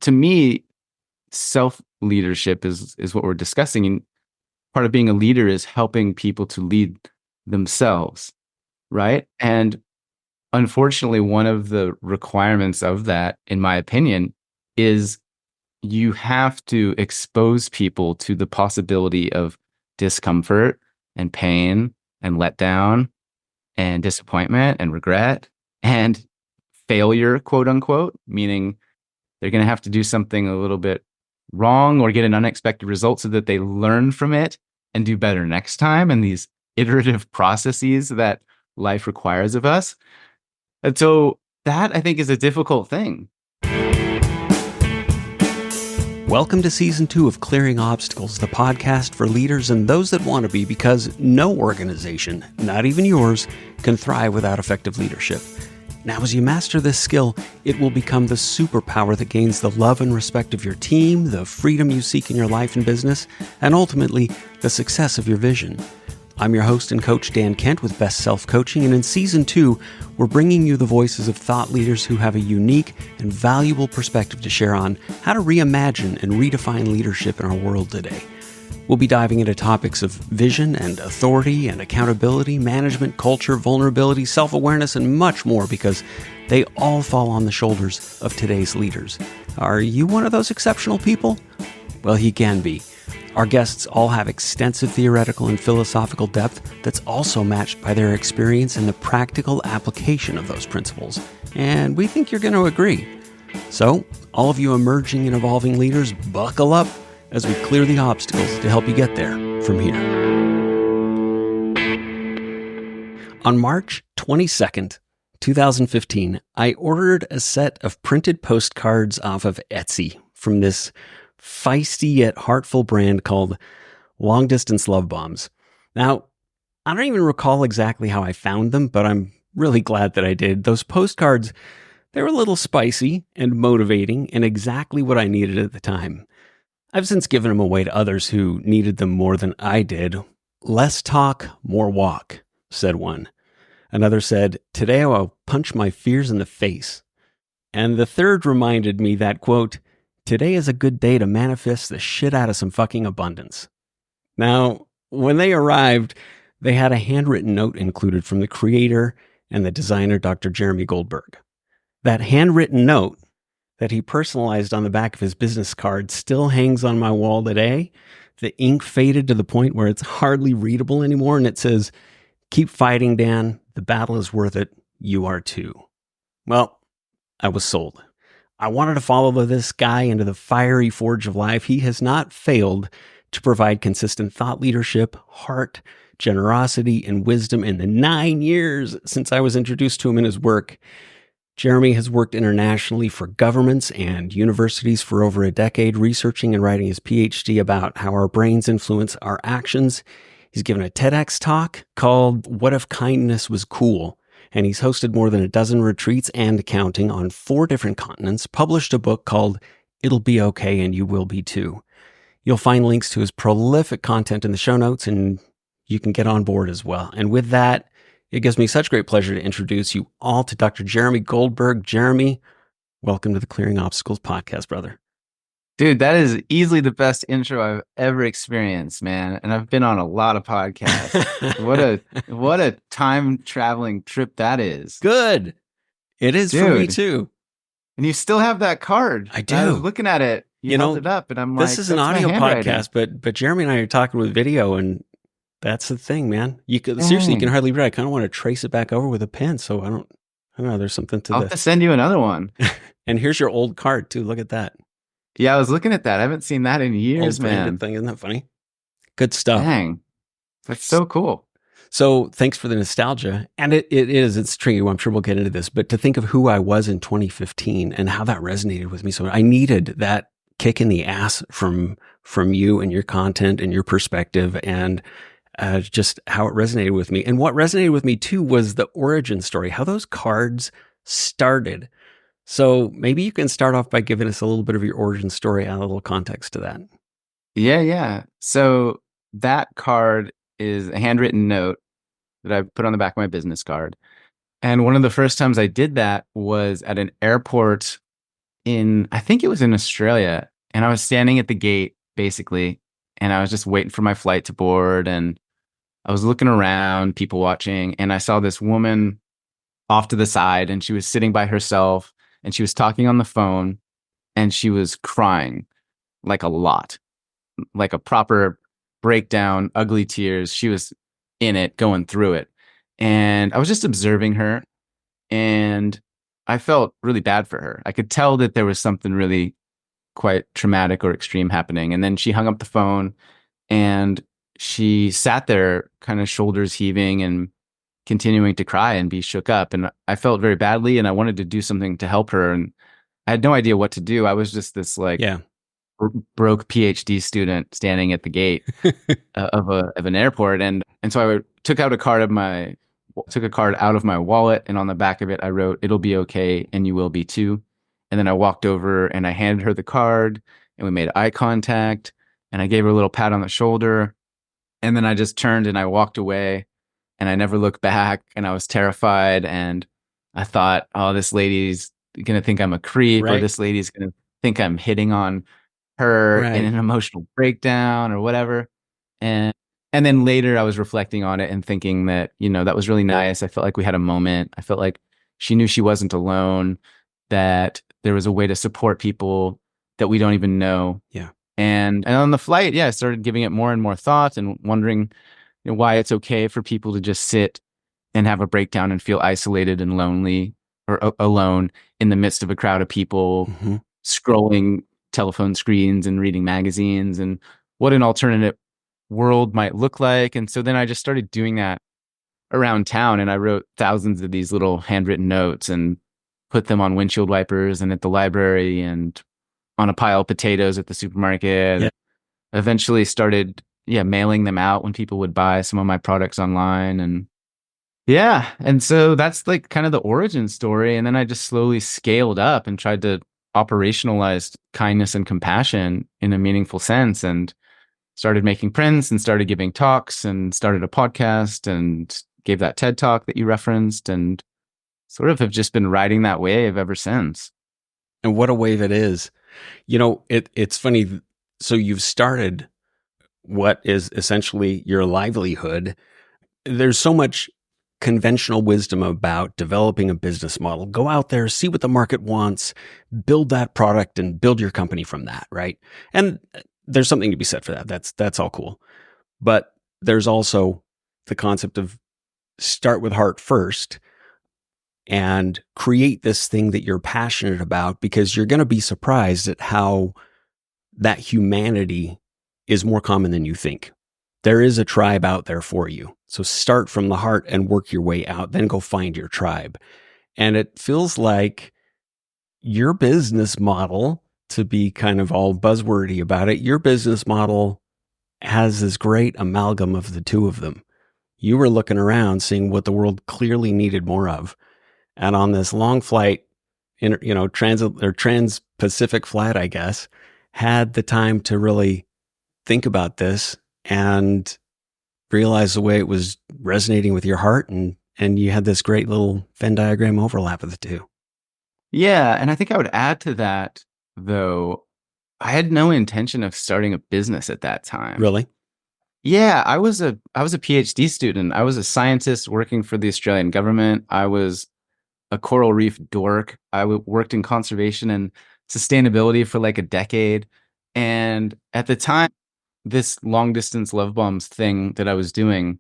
to me, self leadership is what we're discussing. And part of being a leader is helping people to lead themselves, right? And unfortunately, one of the requirements of that, in my opinion, is you have to expose people to the possibility of discomfort and pain and letdown and disappointment and regret and failure, quote unquote, meaning they're going to have to do something a little bit wrong or get an unexpected result so that they learn from it and do better next time. And these iterative processes that life requires of us. And so that I think is a difficult thing. Welcome to Season 2 of Clearing Obstacles, the podcast for leaders and those that want to be, because no organization, not even yours, can thrive without effective leadership. Now, as you master this skill, it will become the superpower that gains the love and respect of your team, the freedom you seek in your life and business, and ultimately, the success of your vision. I'm your host and coach, Dan Kent, with Best Self Coaching, and in Season 2, we're bringing you the voices of thought leaders who have a unique and valuable perspective to share on how to reimagine and redefine leadership in our world today. We'll be diving into topics of vision and authority and accountability, management, culture, vulnerability, self-awareness, and much more, because they all fall on the shoulders of today's leaders. Are you one of those exceptional people? Well, you can be. Our guests all have extensive theoretical and philosophical depth that's also matched by their experience in the practical application of those principles. And we think you're going to agree. So, all of you emerging and evolving leaders, buckle up as we clear the obstacles to help you get there from here. On March 22nd, 2015, I ordered a set of printed postcards off of Etsy from this feisty yet heartful brand called Long Distance Love Bombs. Now, I don't even recall exactly how I found them, but I'm really glad that I did. Those postcards, they were a little spicy and motivating and exactly what I needed at the time. I've since given them away to others who needed them more than I did. Less talk, more walk, said one. Another said, today I'll punch my fears in the face. And the third reminded me that, quote, today is a good day to manifest the shit out of some fucking abundance. Now, when they arrived, they had a handwritten note included from the creator and the designer, Dr. Jeremy Goldberg. That handwritten note that he personalized on the back of his business card still hangs on my wall today. The ink faded to the point where it's hardly readable anymore, and it says, keep fighting, Dan. The battle is worth it. You are too. Well, I was sold. I wanted to follow this guy into the fiery forge of life. He has not failed to provide consistent thought leadership, heart, generosity, and wisdom in the 9 years since I was introduced to him in his work. Jeremy has worked internationally for governments and universities for over a decade, researching and writing his PhD about how our brains influence our actions. He's given a TEDx talk called What If Kindness Was Cool? And he's hosted more than a dozen retreats and counting on 4 different continents, published a book called It'll Be Okay and You Will Be Too. You'll find links to his prolific content in the show notes, and you can get on board as well. And with that, it gives me such great pleasure to introduce you all to Dr. Jeremy Goldberg. Jeremy, welcome to the Clearing Obstacles podcast, brother. Dude, that is easily the best intro I've ever experienced, man. And I've been on a lot of podcasts. What a time traveling trip that is. Good. It is, dude, for me too. And you still have that card. I do. I was looking at it. You held it up, and I'm like, this is an audio podcast, but Jeremy and I are talking with video, and that's the thing, man. Seriously, you can hardly read. I kind of want to trace it back over with a pen, so I don't know. There's something to I'll have to send you another one. And here's your old card too. Look at that. Yeah, I was looking at that. I haven't seen that in years, man. Thing. Isn't that funny? Good stuff. Dang. That's so cool. So thanks for the nostalgia. And it's tricky. I'm sure we'll get into this, but to think of who I was in 2015 and how that resonated with me. So I needed that kick in the ass from you and your content and your perspective, and just how it resonated with me. And what resonated with me too was the origin story, how those cards started. So maybe you can start off by giving us a little bit of your origin story and a little context to that. Yeah. So that card is a handwritten note that I put on the back of my business card. And one of the first times I did that was at an airport I think it was in Australia, and I was standing at the gate basically, and I was just waiting for my flight to board, and I was looking around, people watching, and I saw this woman off to the side, and she was sitting by herself, and she was talking on the phone, and she was crying like a lot, like a proper breakdown, ugly tears. She was in it, going through it. And I was just observing her, and I felt really bad for her. I could tell that there was something really quite traumatic or extreme happening. And then she hung up the phone, and she sat there, kind of shoulders heaving and continuing to cry and be shook up. And I felt very badly, and I wanted to do something to help her. And I had no idea what to do. I was just this like Yeah. broke PhD student standing at the gate of an airport, and so I took a card out of my wallet, and on the back of it I wrote, "It'll be okay, and you will be too." And then I walked over and I handed her the card, and we made eye contact, and I gave her a little pat on the shoulder, and then I just turned and I walked away, and I never looked back, and I was terrified, and I thought, "Oh, this lady's gonna think I'm a creep, or Right. this lady's gonna think I'm hitting on her in Right. an emotional breakdown or whatever." And and then later I was reflecting on it and thinking that, that was really nice. I felt like we had a moment. I felt like she knew she wasn't alone, that there was a way to support people that we don't even know. Yeah. And on the flight, yeah, I started giving it more and more thought and wondering, why it's okay for people to just sit and have a breakdown and feel isolated and lonely or alone in the midst of a crowd of people Hmm. scrolling telephone screens and reading magazines, and what an alternate world might look like. And so then I just started doing that around town, and I wrote thousands of these little handwritten notes and put them on windshield wipers and at the library and on a pile of potatoes at the Yeah. supermarket. Eventually started, yeah, mailing them out when people would buy some of my products online. And yeah, and so that's like kind of the origin story. And then I just slowly scaled up and tried to operationalize kindness and compassion in a meaningful sense, and started making prints and started giving talks and started a podcast and gave that TED talk that you referenced, and sort of have just been riding that wave ever since. And what a wave it is. It's funny. So you've started what is essentially your livelihood. There's so much conventional wisdom about developing a business model. Go out there, see what the market wants, build that product and build your company from that, right? And there's something to be said for that. That's all cool. But there's also the concept of start with heart first and create this thing that you're passionate about, because you're going to be surprised at how that humanity is more common than you think. There is a tribe out there for you. So start from the heart and work your way out, then go find your tribe. And it feels like your business model, to be kind of all buzzwordy about it, your business model has this great amalgam of the two of them. You were looking around, seeing what the world clearly needed more of. And on this long flight, trans-Pacific flight, I guess, had the time to really think about this and realize the way it was resonating with your heart, and you had this great little Venn diagram overlap of the two. Yeah, and I think I would add to that, though, I had no intention of starting a business at that time. Really? Yeah, I was a PhD student. I was a scientist working for the Australian government. I was a coral reef dork. Worked in conservation and sustainability for like a decade. And at the time, this long distance love bombs thing that I was doing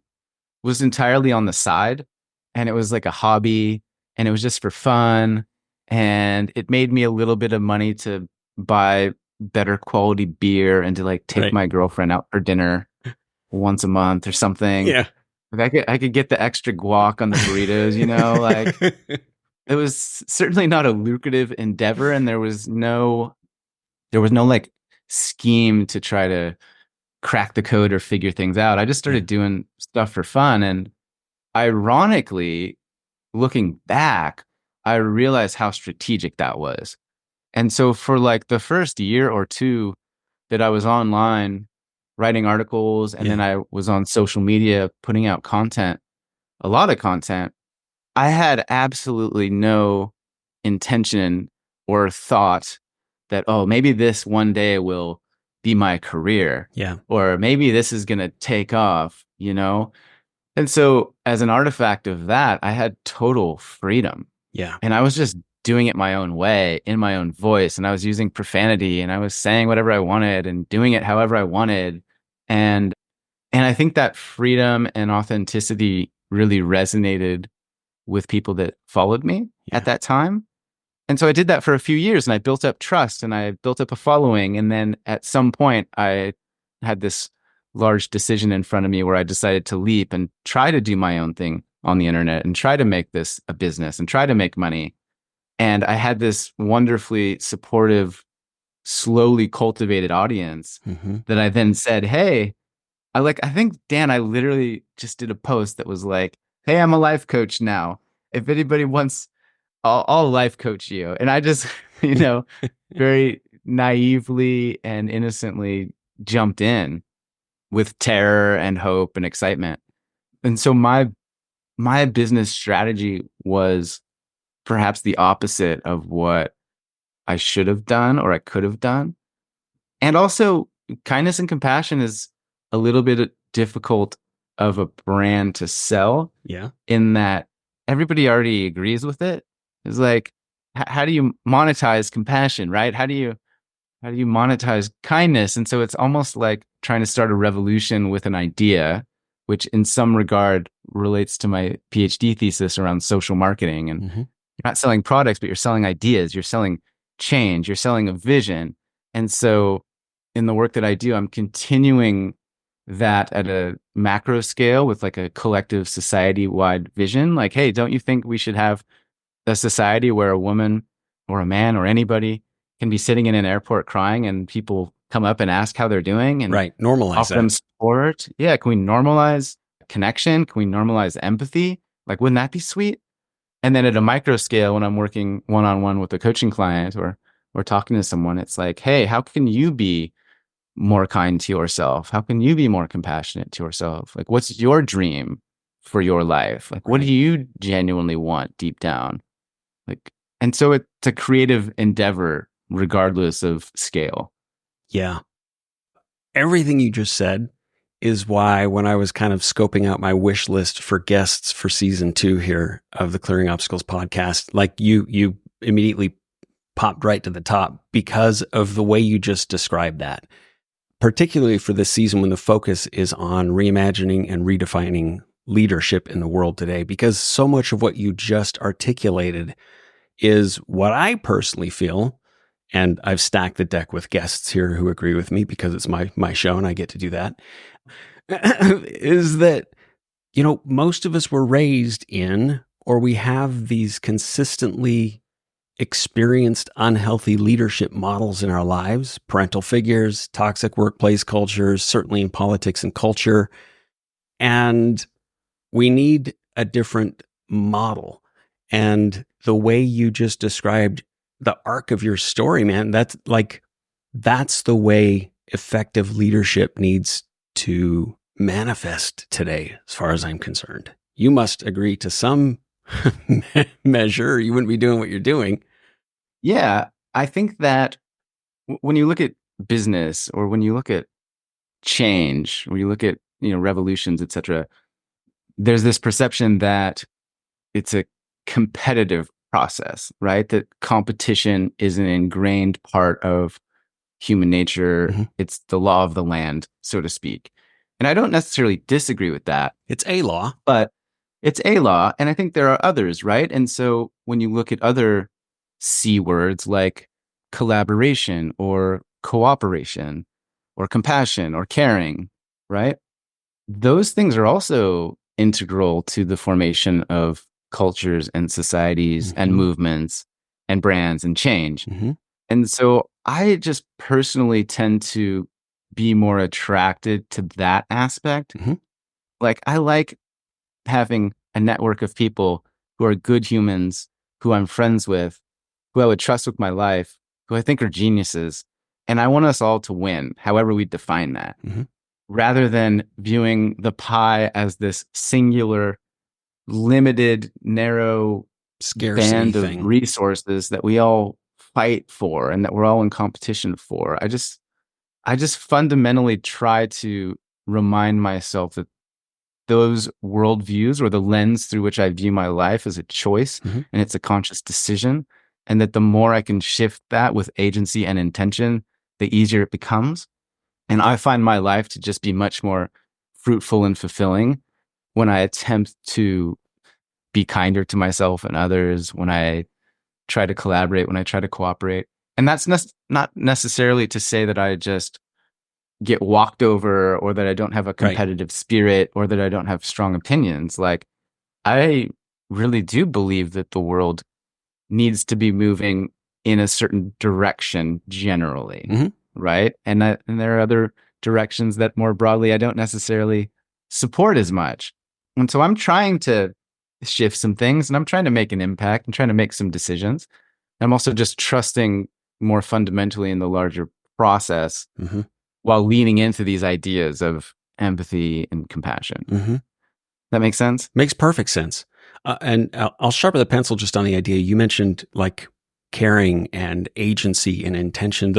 was entirely on the side. And it was like a hobby, and it was just for fun. And it made me a little bit of money to buy better quality beer and to like take Right. my girlfriend out for dinner once a month or something. Yeah. Like I could get the extra guac on the burritos, like it was certainly not a lucrative endeavor, and there was no like scheme to try to crack the code or figure things out. I just Yeah. started doing stuff for fun, and ironically, looking back, I realized how strategic that was. And so for like the first year or two that I was online writing articles, and then Yeah. I was on social media putting out content, a lot of content, I had absolutely no intention or thought that, oh, maybe this one day will be my career, Yeah. or maybe this is going to take off, you know? And so, as an artifact of that, I had total freedom. Yeah. And I was just doing it my own way, in my own voice. And I was using profanity and I was saying whatever I wanted and doing it however I wanted. And and I think that freedom and authenticity really resonated with people that followed me at Yeah. that time. And so I did that for a few years and I built up trust and I built up a following. And then at some point, I had this large decision in front of me where I decided to leap and try to do my own thing on the internet and try to make this a business and try to make money. And I had this wonderfully supportive, slowly cultivated audience Mm-hmm. that I then said, hey, I think, Dan, I literally just did a post that was like, hey, I'm a life coach now. If anybody wants, I'll life coach you. And I just, very naively and innocently jumped in with terror and hope and excitement. And so my business strategy was perhaps the opposite of what I should have done or I could have done. And also, kindness and compassion is a little bit difficult of a brand to sell Yeah. in that everybody already agrees with it. It's like, how do you monetize compassion, right? How do you monetize kindness? And so it's almost like trying to start a revolution with an idea, which in some regard relates to my PhD thesis around social marketing. And Mm-hmm. you're not selling products, but you're selling ideas. You're selling change. You're selling a vision. And so in the work that I do, I'm continuing that at a macro scale with like a collective society wide vision. Like, hey, don't you think we should have a society where a woman or a man or anybody can be sitting in an airport crying and people come up and ask how they're doing and Right. Normalize offer them that. support? Yeah. Can we normalize connection? Can we normalize empathy? Like, wouldn't that be sweet? And then at a micro scale, when I'm working one on one with a coaching client or talking to someone, it's like, hey, how can you be more kind to yourself? How can you be more compassionate to yourself? Like, what's your dream for your life? Like, what do Right. you genuinely want deep down? Like, and so it's a creative endeavor, regardless of scale. Yeah. Everything you just said is why when I was kind of scoping out my wish list for guests for season 2 here of the Clearing Obstacles podcast, like you immediately popped right to the top because of the way you just described that, particularly for this season when the focus is on reimagining and redefining leadership in the world today, because so much of what you just articulated is what I personally feel. And I've stacked the deck with guests here who agree with me because it's my show and I get to do that. Is that, most of us were raised in, or we have these consistently experienced unhealthy leadership models in our lives, parental figures, toxic workplace cultures, certainly in politics and culture. And we need a different model. And the way you just described the arc of your story, man, that's the way effective leadership needs to manifest today, as far as I'm concerned. You must agree to some measure, or you wouldn't be doing what you're doing. Yeah, I think that when you look at business or when you look at change, when you look at revolutions, etc., there's this perception that it's a competitive process, right? That competition is an ingrained part of human nature. Mm-hmm. It's the law of the land, so to speak. And I don't necessarily disagree with that. It's a law. But it's a law. And I think there are others, right? And so when you look at other C words like collaboration or cooperation or compassion or caring, right? Those things are also integral to the formation of cultures and societies Mm-hmm. and movements and brands and change. Mm-hmm. And so I just personally tend to be more attracted to that aspect. Mm-hmm. Like, I like having a network of people who are good humans, who I'm friends with, who I would trust with my life, who I think are geniuses. And I want us all to win, however we define that, Mm-hmm. rather than viewing the pie as this singular, limited, narrow Scarcity band of thing. resources that we all fight for and that we're all in competition for. I just fundamentally try to remind myself that those worldviews or the lens through which I view my life is a choice Mhm. and it's a conscious decision. And that the more I can shift that with agency and intention, the easier it becomes. And I find my life to just be much more fruitful and fulfilling when I attempt to be kinder to myself and others, when I try to collaborate, when I try to cooperate. And that's not necessarily to say that I just get walked over or that I don't have a Right. competitive spirit or that I don't have strong opinions. Like, I really do believe that the world needs to be moving in a certain direction generally, Mhm. right? And there are other directions that more broadly I don't necessarily support as much. And so I'm trying to shift some things and I'm trying to make an impact and trying to make some decisions. I'm also just trusting more fundamentally in the larger process Mhm. while leaning into these ideas of empathy and compassion. Mhm. That makes sense? Makes perfect sense. And I'll sharpen the pencil just on the idea you mentioned, like caring and agency and intention.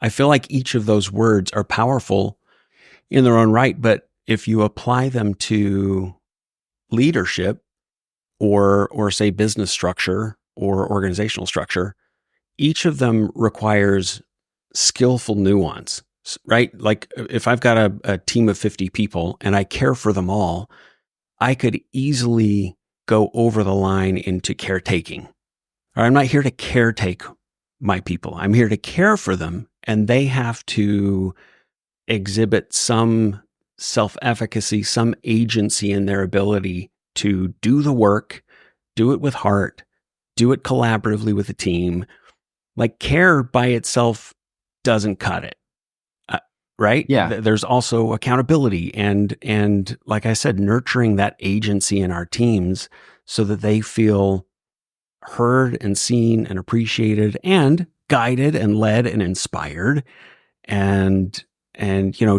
I feel like each of those words are powerful in their own right, but if you apply them to leadership or say business structure or organizational structure, each of them requires skillful nuance, right? Like if I've got a team of 50 people and I care for them all, I could easily go over the line into caretaking. I'm not here to caretake my people. I'm here to care for them, and they have to exhibit some self-efficacy, some agency in their ability to do the work, do it with heart, do it collaboratively with a team. Like care by itself doesn't cut it. Uh, right? Yeah. There's also accountability and like I said, nurturing that agency in our teams so that they feel heard and seen and appreciated and guided and led and inspired and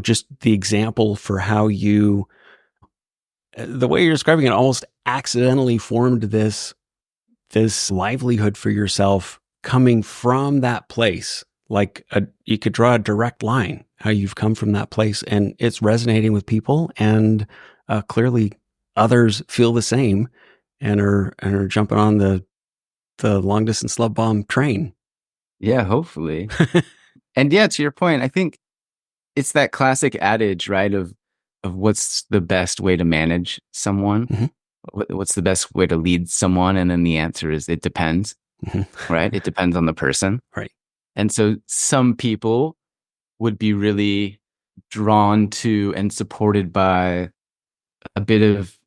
just the example for how you the way you're describing it almost accidentally formed this livelihood for yourself coming from that place. You could draw a direct line how you've come from that place and it's resonating with people and clearly others feel the same and are jumping on the long distance love bomb train. Yeah, hopefully. And yeah, to your point, I think it's that classic adage, right? Of what's the best way to manage someone? Mhm. What's the best way to lead someone? And then the answer is it depends, Mhm. right? It depends on the person. Right. And so some people would be really drawn to and supported by a bit of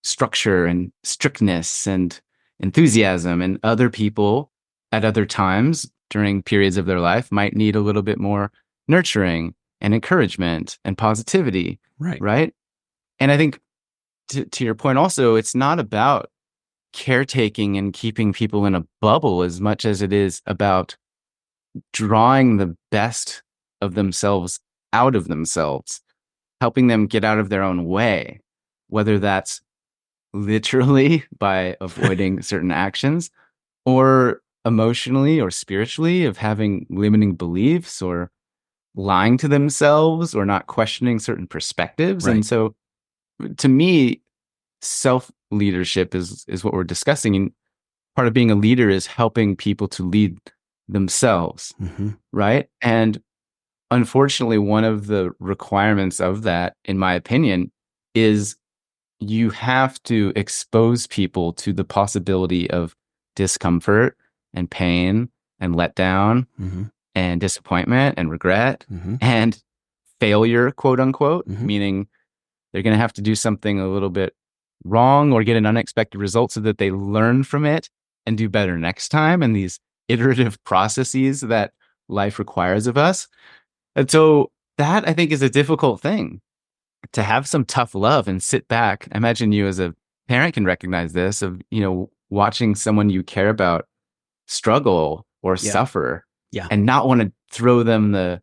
structure and strictness and enthusiasm. And other people at other times during periods of their life might need a little bit more nurturing and encouragement and positivity, Right. right? And I think to your point also, it's not about caretaking and keeping people in a bubble as much as it is about drawing the best of themselves out of themselves, helping them get out of their own way, whether that's literally by avoiding certain actions or emotionally or spiritually of having limiting beliefs or lying to themselves or not questioning certain perspectives. Right. And so to me, self leadership is what we're discussing. And part of being a leader is helping people to lead themselves, Mm-hmm. right? And unfortunately, one of the requirements of that, in my opinion, is you have to expose people to the possibility of discomfort and pain and letdown Mm-hmm. and disappointment and regret Mm-hmm. and failure, quote unquote, Mm-hmm. meaning they're going to have to do something a little bit wrong or get an unexpected result so that they learn from it and do better next time. And these iterative processes that life requires of us. And so that I think is a difficult thing to have some tough love and sit back. I imagine you as a parent can recognize this of, watching someone you care about struggle or Yeah. suffer Yeah. and not want to throw them the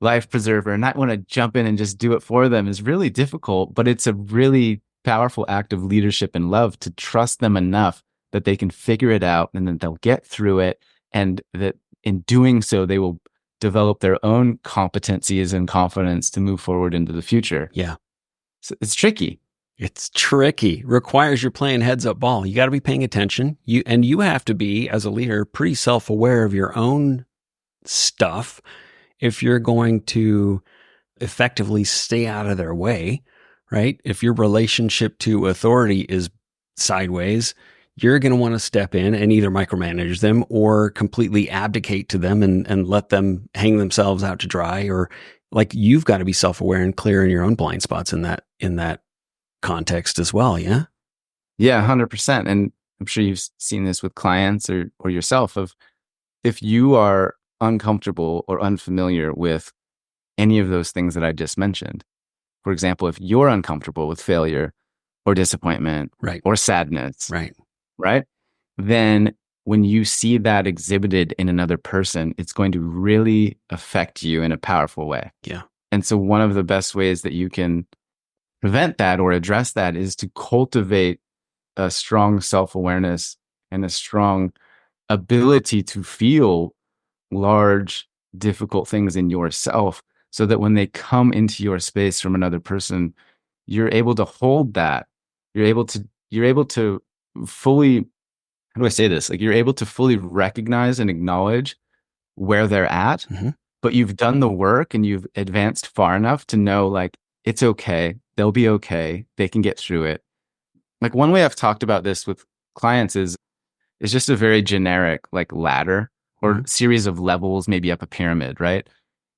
life preserver and not want to jump in and just do it for them is really difficult, but it's a really powerful act of leadership and love to trust them enough that they can figure it out and then they'll get through it and that in doing so, they will develop their own competencies and confidence to move forward into the future. Yeah. So it's tricky. It's tricky. Requires you're playing heads up ball. You got to be paying attention. You have to be, as a leader, pretty self-aware of your own stuff if you're going to effectively stay out of their way, right? If your relationship to authority is sideways, you're going to want to step in and either micromanage them or completely abdicate to them and let them hang themselves out to dry. Or like, you've got to be self-aware and clear in your own blind spots in that context as well. Yeah. Yeah, 100%. And I'm sure you've seen this with clients or yourself, of if you are uncomfortable or unfamiliar with any of those things that I just mentioned. For example, if you're uncomfortable with failure or disappointment, Right, or sadness, right, then when you see that exhibited in another person, it's going to really affect you in a powerful way. yeah, And so one of the best ways that you can prevent that or address that is to cultivate a strong self-awareness and a strong ability to feel large, difficult things in yourself, so that when they come into your space from another person, you're able to hold that. You're able to fully, how do I say this? Like, you're able to fully recognize and acknowledge where they're at, mm-hmm. but you've done the work and you've advanced far enough to know, like, it's okay. They'll be okay. They can get through it. Like, one way I've talked about this with clients is just a very generic, like, ladder or series of levels, maybe up a pyramid, right?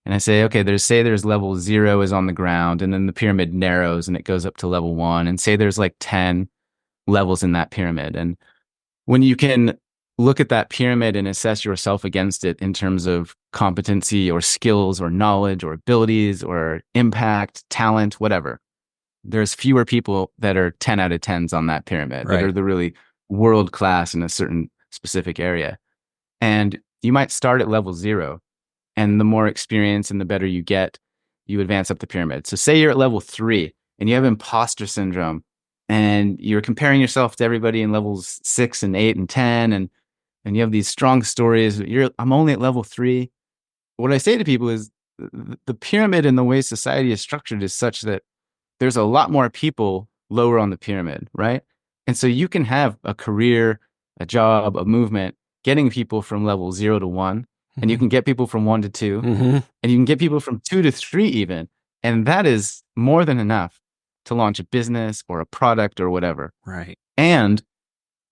And I say, okay, there's level 0 is on the ground, and then the pyramid narrows and it goes up to level 1, and say there's like 10 levels in that pyramid. And when you can look at that pyramid and assess yourself against it in terms of competency or skills or knowledge or abilities or impact, talent, whatever, there's fewer people that are 10 out of 10s on that pyramid, that are the really world class in a certain specific area. And you might start at level 0, and the more experience and the better you get, you advance up the pyramid. So say you're at level 3 and you have imposter syndrome, and you're comparing yourself to everybody in levels 6 and 8 and 10, and you have these strong stories. I'm only at level 3. What I say to people is the pyramid and the way society is structured is such that there's a lot more people lower on the pyramid, right? And so you can have a career, a job, a movement, getting people from level 0 to 1, and you can get people from 1 to 2, and you can get people from 2 to 3 even. And that is more than enough to launch a business or a product or whatever. Right. And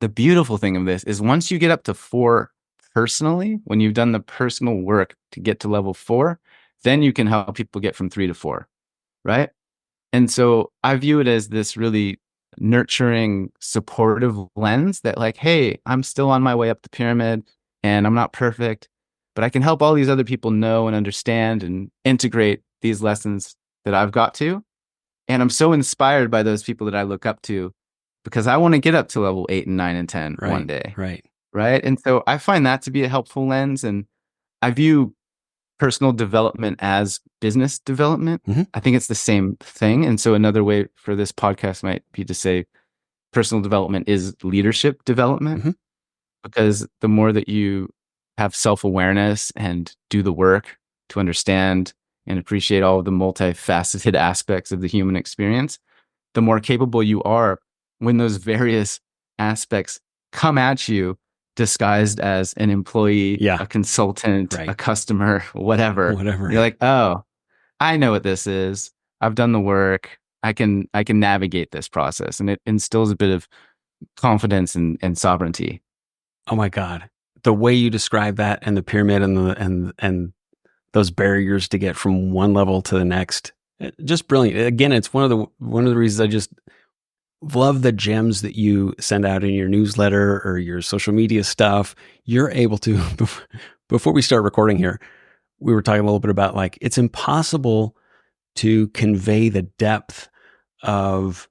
the beautiful thing of this is, once you get up to 4 personally, when you've done the personal work to get to level 4, then you can help people get from 3 to 4, right? And so I view it as this really nurturing, supportive lens that, like, hey, I'm still on my way up the pyramid and I'm not perfect, but I can help all these other people know and understand and integrate these lessons that I've got to. And I'm so inspired by those people that I look up to, because I want to get up to level 8 and 9 and 10 one day. Right. And so I find that to be a helpful lens. And I view personal development as business development. I think it's the same thing. And so another way for this podcast might be to say personal development is leadership development, because the more that you have self-awareness and do the work to understand and appreciate all of the multifaceted aspects of the human experience, the more capable you are when those various aspects come at you disguised as an employee, a consultant, a customer, whatever. You're like, oh, I know what this is. I've done the work. I can navigate this process. And it instills a bit of confidence and sovereignty. Oh my God. The way you describe that, and the pyramid and those barriers to get from one level to the next, just brilliant. Again, it's one of the reasons I just love the gems that you send out in your newsletter or your social media stuff. You're able to, before we start recording here, we were talking a little bit about, like, it's impossible to convey the depth of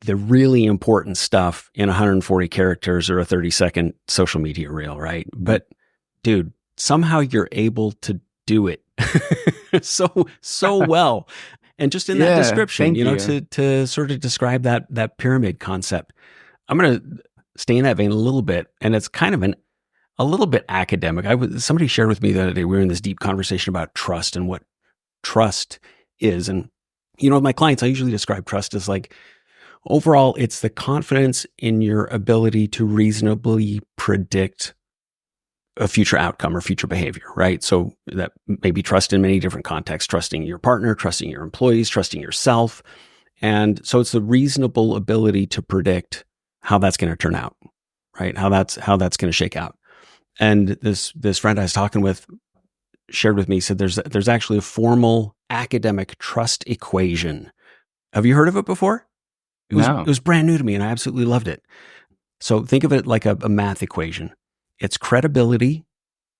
the really important stuff in 140 characters or a 30-second social media reel, right? But dude, somehow you're able to do it so well. And just in that description, to sort of describe that pyramid concept, I'm going to stay in that vein a little bit. And it's kind of a little bit academic. Somebody shared with me the other day, we were in this deep conversation about trust and what trust is. And, with my clients, I usually describe trust as like, overall, it's the confidence in your ability to reasonably predict a future outcome or future behavior, right? So that may be trust in many different contexts, trusting your partner, trusting your employees, trusting yourself. And so it's the reasonable ability to predict how that's going to turn out, right? How that's going to shake out. And this friend I was talking with shared with me, said there's actually a formal academic trust equation. Have you heard of it before? It No. was brand new to me and I absolutely loved it. So think of it like a math equation. It's credibility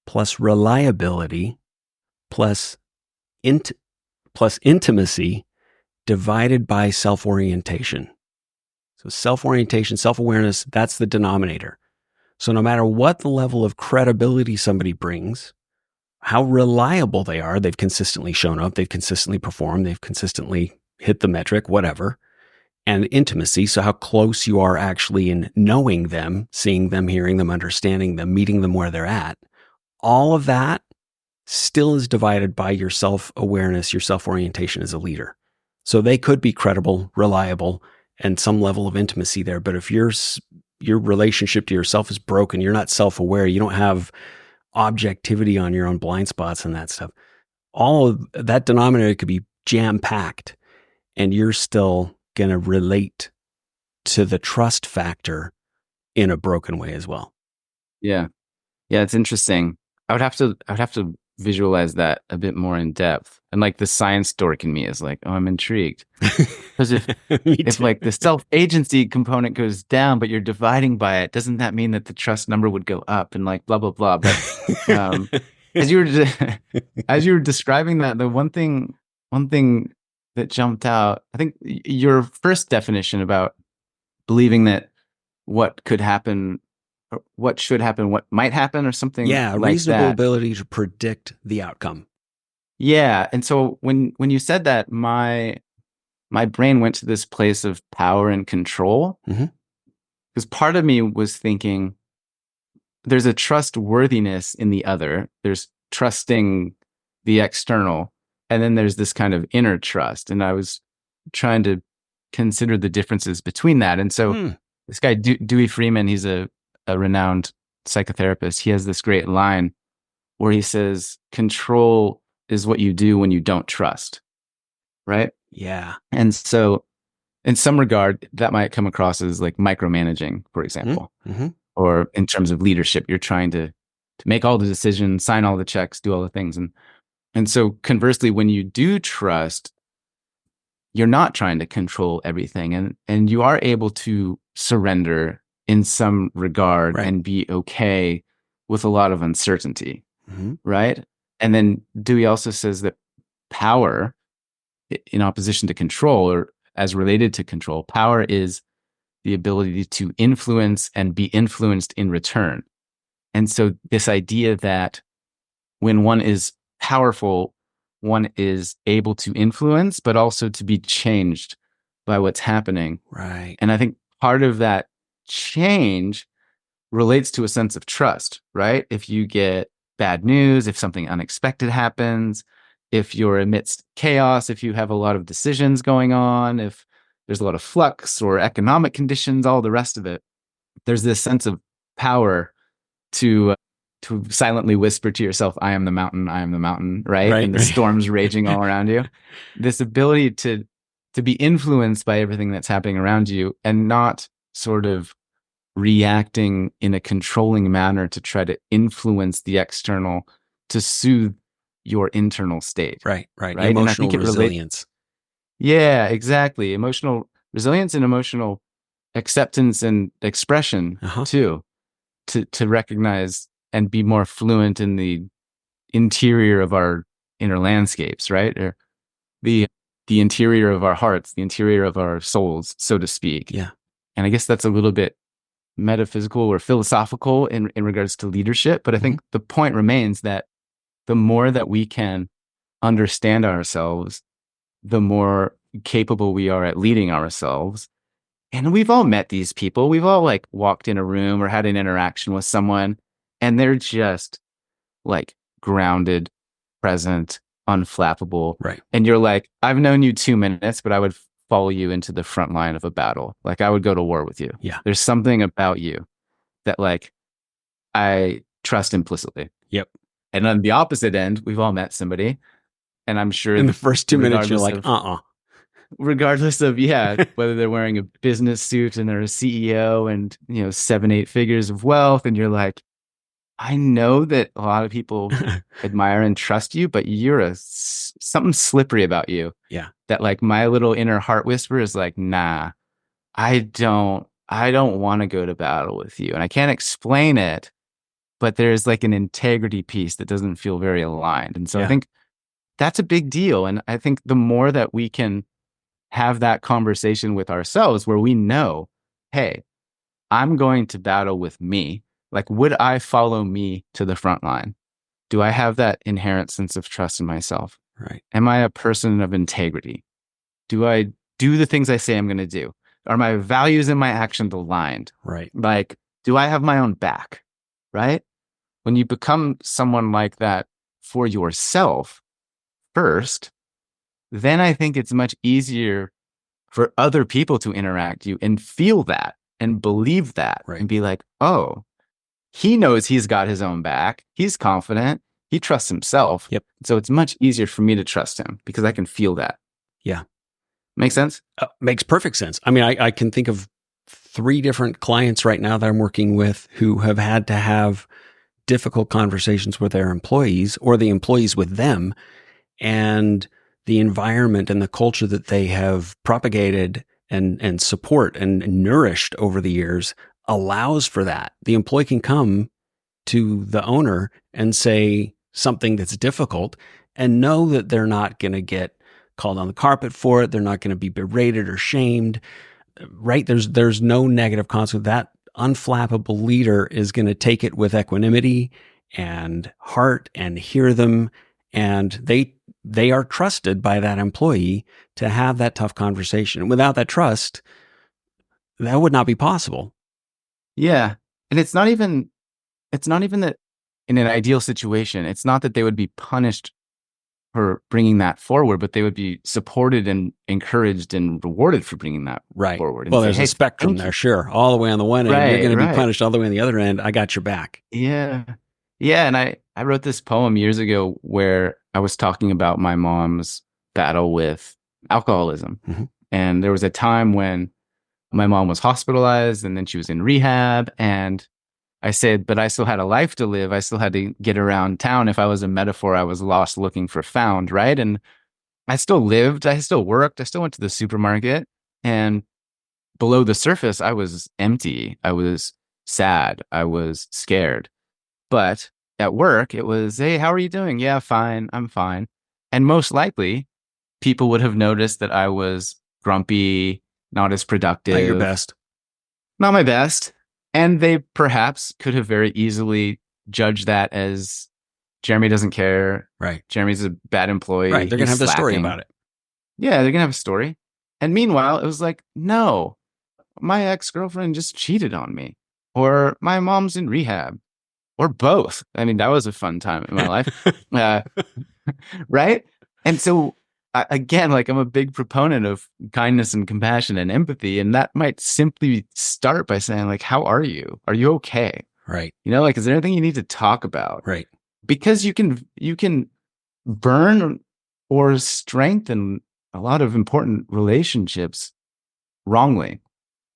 plus reliability plus intimacy divided by self-orientation. So self-orientation, self-awareness, that's the denominator. So no matter what the level of credibility somebody brings, how reliable they are, they've consistently shown up, they've consistently performed, they've consistently hit the metric, whatever. And intimacy, so how close you are actually in knowing them, seeing them, hearing them, understanding them, meeting them where they're at. All of that still is divided by your self-awareness, your self-orientation as a leader. So they could be credible, reliable, and some level of intimacy there. But if your relationship to yourself is broken, you're not self-aware, you don't have objectivity on your own blind spots and that stuff, all of that denominator could be jam-packed, and you're still going to relate to the trust factor in a broken way as well. Yeah. Yeah, it's interesting. I would have to visualize that a bit more in depth. And like the science dork in me is like, oh, I'm intrigued. Because if like the self-agency component goes down, but you're dividing by it, doesn't that mean that the trust number would go up and like blah, blah, blah. But as you were describing that, the one thing that jumped out, I think your first definition about believing that what could happen, or what should happen, what might happen, or something like reasonable that. ability to predict the outcome. Yeah. And so when you said that, my brain went to this place of power and control. Because part of me was thinking there's a trustworthiness in the other. There's trusting the external. And then there's this kind of inner trust. And I was trying to consider the differences between that. And so this guy, Dewey Freeman, he's a renowned psychotherapist. He has this great line where he says, control is what you do when you don't trust. Right? Yeah. And so in some regard, that might come across as like micromanaging, for example, or in terms of leadership, you're trying to make all the decisions, sign all the checks, do all the things. And so conversely, when you do trust, you're not trying to control everything, and you are able to surrender in some regard, right, and be okay with a lot of uncertainty, right? And then Dewey also says that power, in opposition to control, or as related to control, power is the ability to influence and be influenced in return. And so this idea that when one is powerful, one is able to influence, but also to be changed by what's happening. Right. And I think part of that change relates to a sense of trust, right? If you get bad news, if something unexpected happens, if you're amidst chaos, if you have a lot of decisions going on, if there's a lot of flux or economic conditions, all the rest of it, there's this sense of power to silently whisper to yourself, I am the mountain, right? And the storm's raging all around you. This ability to be influenced by everything that's happening around you and not sort of reacting in a controlling manner to try to influence the external to soothe your internal state. Right. Emotional and I think resilience. Yeah, exactly. Emotional resilience and emotional acceptance and expression too, to recognize and be more fluent in the interior of our inner landscapes, right? Or the interior of our hearts, the interior of our souls, so to speak. Yeah. And I guess that's a little bit metaphysical or philosophical in regards to leadership. But I think the point remains that the more that we can understand ourselves, the more capable we are at leading ourselves. And we've all met these people. We've all like walked in a room or had an interaction with someone, and they're just like grounded, present, unflappable. Right. And you're like, I've known you 2 minutes, but I would follow you into the front line of a battle. Like I would go to war with you. Yeah. There's something about you that like I trust implicitly. Yep. And on the opposite end, we've all met somebody, and I'm sure In the first 2 minutes, you're like, regardless of whether they're wearing a business suit and they're a CEO and 7, 8 figures of wealth, and you're like, I know that a lot of people admire and trust you, but you're something slippery about you. Yeah. That like my little inner heart whisper is like, nah, I don't want to go to battle with you. And I can't explain it, but there's like an integrity piece that doesn't feel very aligned. And so I think that's a big deal. And I think the more that we can have that conversation with ourselves where we know, hey, I'm going to battle with me. Like, would I follow me to the front line? Do I have that inherent sense of trust in myself? Right. Am I a person of integrity? Do I do the things I say I'm going to do? Are my values and my actions aligned? Right. Like, do I have my own back? Right? When you become someone like that for yourself first, then I think it's much easier for other people to interact you and feel that and believe that and be like, oh, he knows he's got his own back. He's confident. He trusts himself. Yep. So it's much easier for me to trust him because I can feel that. Yeah. Makes sense? Makes perfect sense. I mean, I can think of 3 different clients right now that I'm working with who have had to have difficult conversations with their employees or the employees with them, and the environment and the culture that they have propagated and support and nourished over the years allows for that. The employee can come to the owner and say something that's difficult and know that they're not going to get called on the carpet for it. They're not going to be berated or shamed, right? There's no negative consequence. That unflappable leader is going to take it with equanimity and heart and hear them. And they are trusted by that employee to have that tough conversation. And without that trust, that would not be possible. Yeah. And it's not even that in an ideal situation, it's not that they would be punished for bringing that forward, but they would be supported and encouraged and rewarded for bringing that forward. Well, there's a spectrum there, sure. All the way on the one end, you're going to be punished. All the way on the other end, I got your back. Yeah. Yeah. And I wrote this poem years ago where I was talking about my mom's battle with alcoholism. Mm-hmm. And there was a time when my mom was hospitalized and then she was in rehab. And I said, but I still had a life to live. I still had to get around town. If I was a metaphor, I was lost looking for found, right? And I still lived. I still worked. I still went to the supermarket. And below the surface, I was empty. I was sad. I was scared. But at work, it was, hey, how are you doing? Yeah, fine. I'm fine. And most likely, people would have noticed that I was grumpy, not as productive. Not your best. Not my best. And they perhaps could have very easily judged that as Jeremy doesn't care. Right. Jeremy's a bad employee. Right. They're going to have the story about it. Yeah, they're going to have a story. And meanwhile, it was like, no, my ex-girlfriend just cheated on me. Or my mom's in rehab. Or both. I mean, that was a fun time in my life. Right? And so, again, like I'm a big proponent of kindness and compassion and empathy. And that might simply start by saying, like, how are you? Are you okay? Right. Like, is there anything you need to talk about? Right. Because you can burn or strengthen a lot of important relationships wrongly.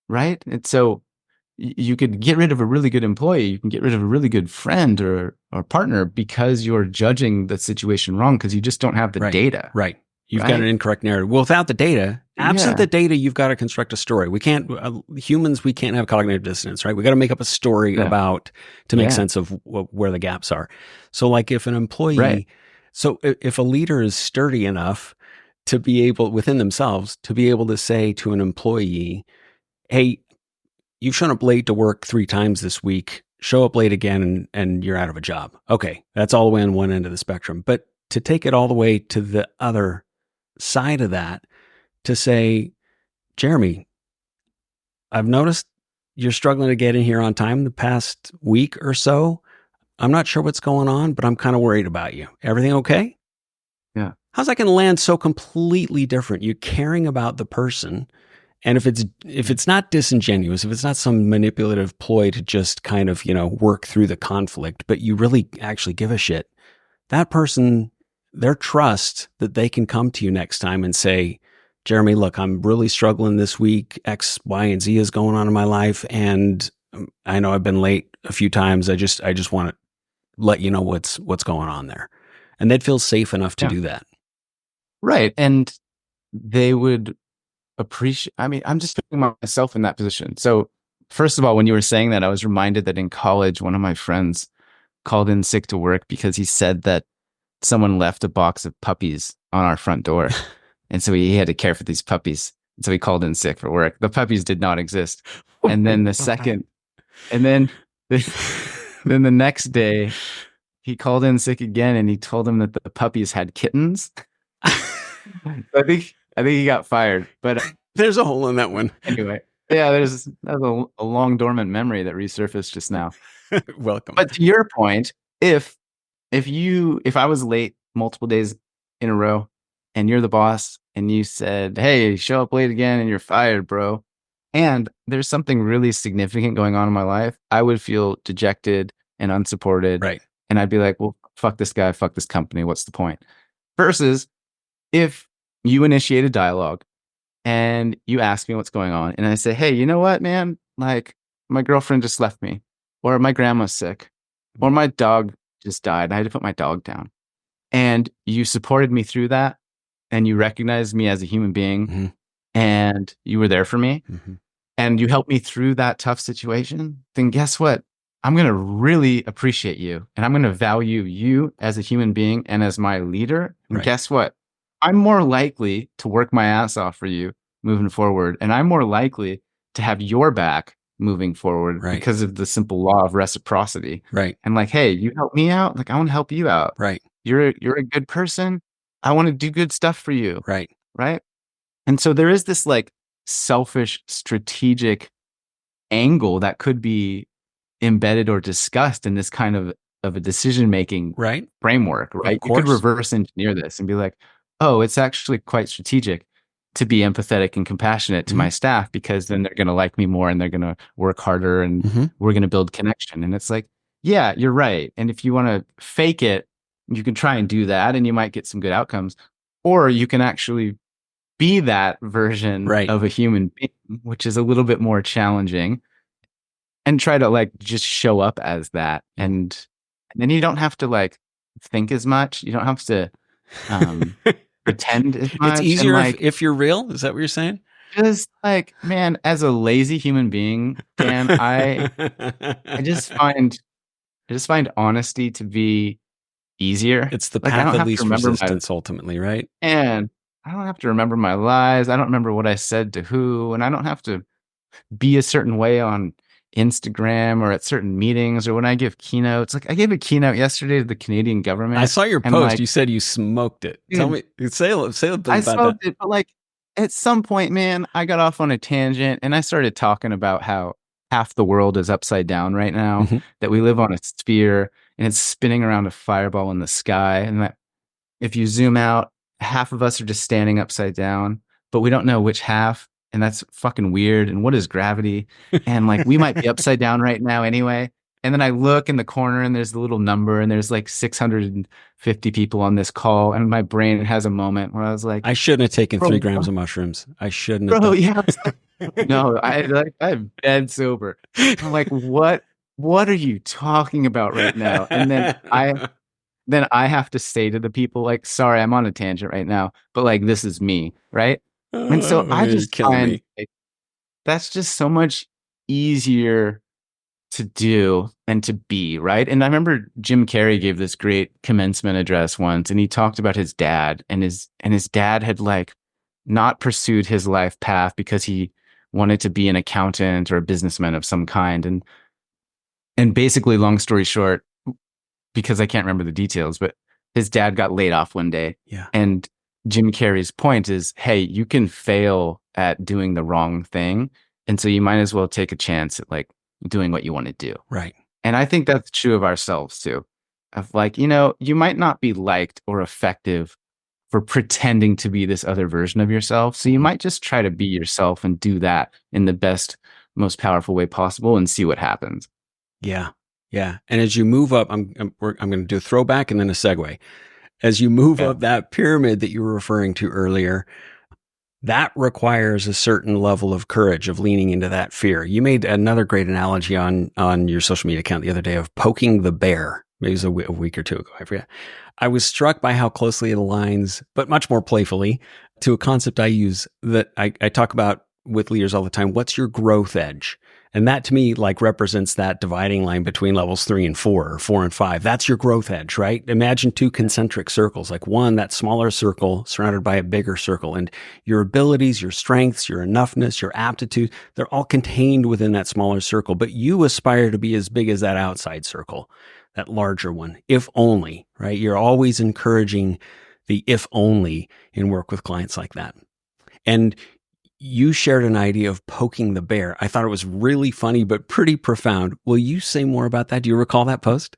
Right? And so you could get rid of a really good employee. You can get rid of a really good friend or partner because you're judging the situation wrong because you just don't have the data. Right. You've got an incorrect narrative. Well, without the data, absent the data, you've got to construct a story. We can't, humans, we can't have cognitive dissonance, right? We got to make up a story about to make sense of where the gaps are. So like if an employee, so if a leader is sturdy enough to be able, within themselves, to be able to say to an employee, hey, you've shown up late to work 3 times this week, show up late again and you're out of a job. Okay. That's all the way on one end of the spectrum. But to take it all the way to the other side of that, to say, Jeremy, I've noticed you're struggling to get in here on time the past week or so. I'm not sure what's going on, but I'm kind of worried about you. Everything okay? Yeah. How's that going to land so completely different? You're caring about the person. And if it's not disingenuous, if it's not some manipulative ploy to just kind of, work through the conflict, but you really actually give a shit, that person, their trust that they can come to you next time and say, Jeremy, look, I'm really struggling this week. X, Y, and Z is going on in my life. And I know I've been late a few times. I just want to let you know what's going on there. And they'd feel safe enough to do that. Right. And they would appreciate, I mean, I'm just putting myself in that position. So first of all, when you were saying that, I was reminded that in college, one of my friends called in sick to work because he said that someone left a box of puppies on our front door. And so he had to care for these puppies. And so he called in sick for work. The puppies did not exist. And then then the next day, he called in sick again and he told him that the puppies had kittens. I think he got fired. But there's a hole in that one. Anyway, yeah, that's a long dormant memory that resurfaced just now. Welcome. But to your point, if I was late multiple days in a row and you're the boss and you said, hey, show up late again and you're fired, bro, and there's something really significant going on in my life, I would feel dejected and unsupported. Right. And I'd be like, well, fuck this guy, fuck this company. What's the point? Versus if you initiate a dialogue and you ask me what's going on and I say, hey, you know what, man? Like my girlfriend just left me, or my grandma's sick, or my dog just died. I had to put my dog down. And you supported me through that and you recognized me as a human being and you were there for me and you helped me through that tough situation, then guess what? I'm going to really appreciate you and I'm going to value you as a human being and as my leader. And guess what? I'm more likely to work my ass off for you moving forward. And I'm more likely to have your back moving forward because of the simple law of reciprocity. Right. And like, hey, you help me out. Like, I want to help you out. Right. You're a good person. I want to do good stuff for you. Right. Right. And so there is this like selfish, strategic angle that could be embedded or discussed in this kind of a decision-making framework, right? You could reverse engineer this and be like, oh, it's actually quite strategic to be empathetic and compassionate to my staff because then they're going to like me more and they're going to work harder and we're going to build connection. And it's like, yeah, you're right. And if you want to fake it, you can try and do that and you might get some good outcomes. Or you can actually be that version of a human being, which is a little bit more challenging, and try to like just show up as that. And then you don't have to like think as much. You don't have to pretend as much. It's easier like, if you're real. Is that what you're saying? Just like, man, as a lazy human being, Dan, I just find honesty to be easier. It's the like, path of least resistance ultimately, right? And I don't have to remember my lies. I don't remember what I said to who, and I don't have to be a certain way on Instagram or at certain meetings or when I give keynotes. Like I gave a keynote yesterday to the Canadian government. I saw your post. Like, you said you smoked it. Dude, Tell me, say a bit about that. I smoked it, but like at some point, man, I got off on a tangent and I started talking about how half the world is upside down right now, that we live on a sphere and it's spinning around a fireball in the sky. And that if you zoom out, half of us are just standing upside down, but we don't know which half. And that's fucking weird. And what is gravity? And like, we might be upside down right now anyway. And then I look in the corner and there's the little number and there's like 650 people on this call. And my brain has a moment where I was like, I shouldn't have taken 3 grams of mushrooms. I shouldn't have. Yeah. No, I'm dead sober. I'm like, what are you talking about right now? And then I have to say to the people like, sorry, I'm on a tangent right now, but like, this is me. Right. And so I just find like, that's just so much easier to do and to be, right? And I remember Jim Carrey gave this great commencement address once, and he talked about his dad, and his dad had like not pursued his life path because he wanted to be an accountant or a businessman of some kind. And basically, long story short, because I can't remember the details, but his dad got laid off one day. Yeah. And Jim Carrey's point is, hey, you can fail at doing the wrong thing. And so you might as well take a chance at like doing what you want to do. Right. And I think that's true of ourselves too. Of like, you might not be liked or effective for pretending to be this other version of yourself. So you might just try to be yourself and do that in the best, most powerful way possible and see what happens. Yeah. Yeah. And as you move up, I'm going to do a throwback and then a segue. As you move Yeah. up that pyramid that you were referring to earlier, that requires a certain level of courage of leaning into that fear. You made another great analogy on your social media account the other day of poking the bear. Maybe it was a week or two ago. I forget. I was struck by how closely it aligns, but much more playfully, to a concept I use that I talk about with leaders all the time. What's your growth edge? And that to me like represents that dividing line between levels 3 and 4 or 4 and 5. That's your growth edge, right? Imagine two concentric circles, like one, that smaller circle surrounded by a bigger circle. And your abilities, your strengths, your enoughness, your aptitude, they're all contained within that smaller circle. But you aspire to be as big as that outside circle, that larger one, if only, right? You're always encouraging the if only in work with clients like that. And you shared an idea of poking the bear. I thought it was really funny, but pretty profound. Will you say more about that? Do you recall that post?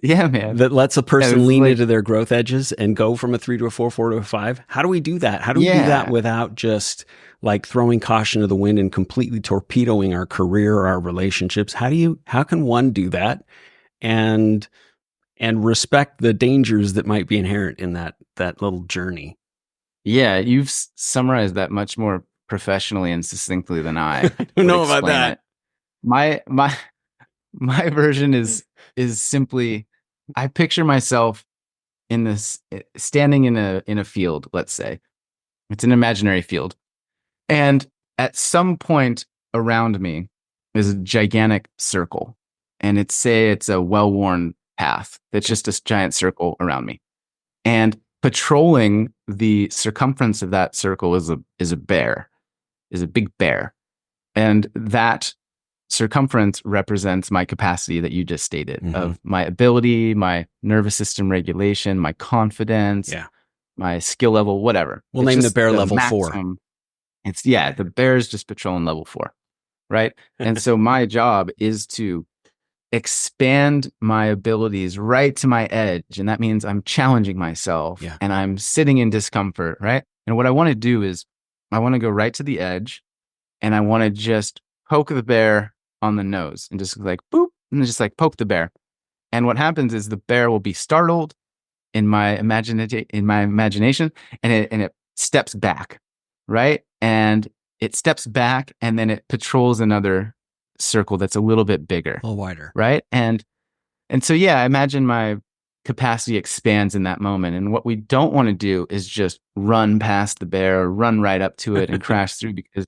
Yeah, man. That lets a Yeah, person this is lean like, into their growth edges and go from a 3 to a 4, 4 to a 5. How do we do that? How do we do that yeah, without just like throwing caution to the wind and completely torpedoing our career or our relationships? How can one do that and respect the dangers that might be inherent in that little journey? yeah. You've summarized that much more professionally and succinctly than I I don't would know about explain that. it. My my version is simply, I picture myself in this standing in a field, let's say. It's an imaginary field. And at some point around me is a gigantic circle. And it's a well-worn path that's just a giant circle around me. And patrolling the circumference of that circle is a bear, is a big bear. And that circumference represents my capacity that you just stated, of my ability, my nervous system regulation, my confidence, Yeah. my skill level, whatever. We'll It's name the just bear the level 4. maximum. The bear's just patrolling level 4, right? And so my job is to expand my abilities right to my edge. And that means I'm challenging myself Yeah. and I'm sitting in discomfort, right? And what I want to do is I want to go right to the edge and I want to just poke the bear on the nose and just like boop, and just like poke the bear. And what happens is the bear will be startled in my imagination, and it steps back, right? And it steps back, and then it patrols another circle that's a little bit bigger, A little wider. right? And so yeah, I imagine my capacity expands in that moment. And what we don't want to do is just run past the bear or run right up to it and crash through, because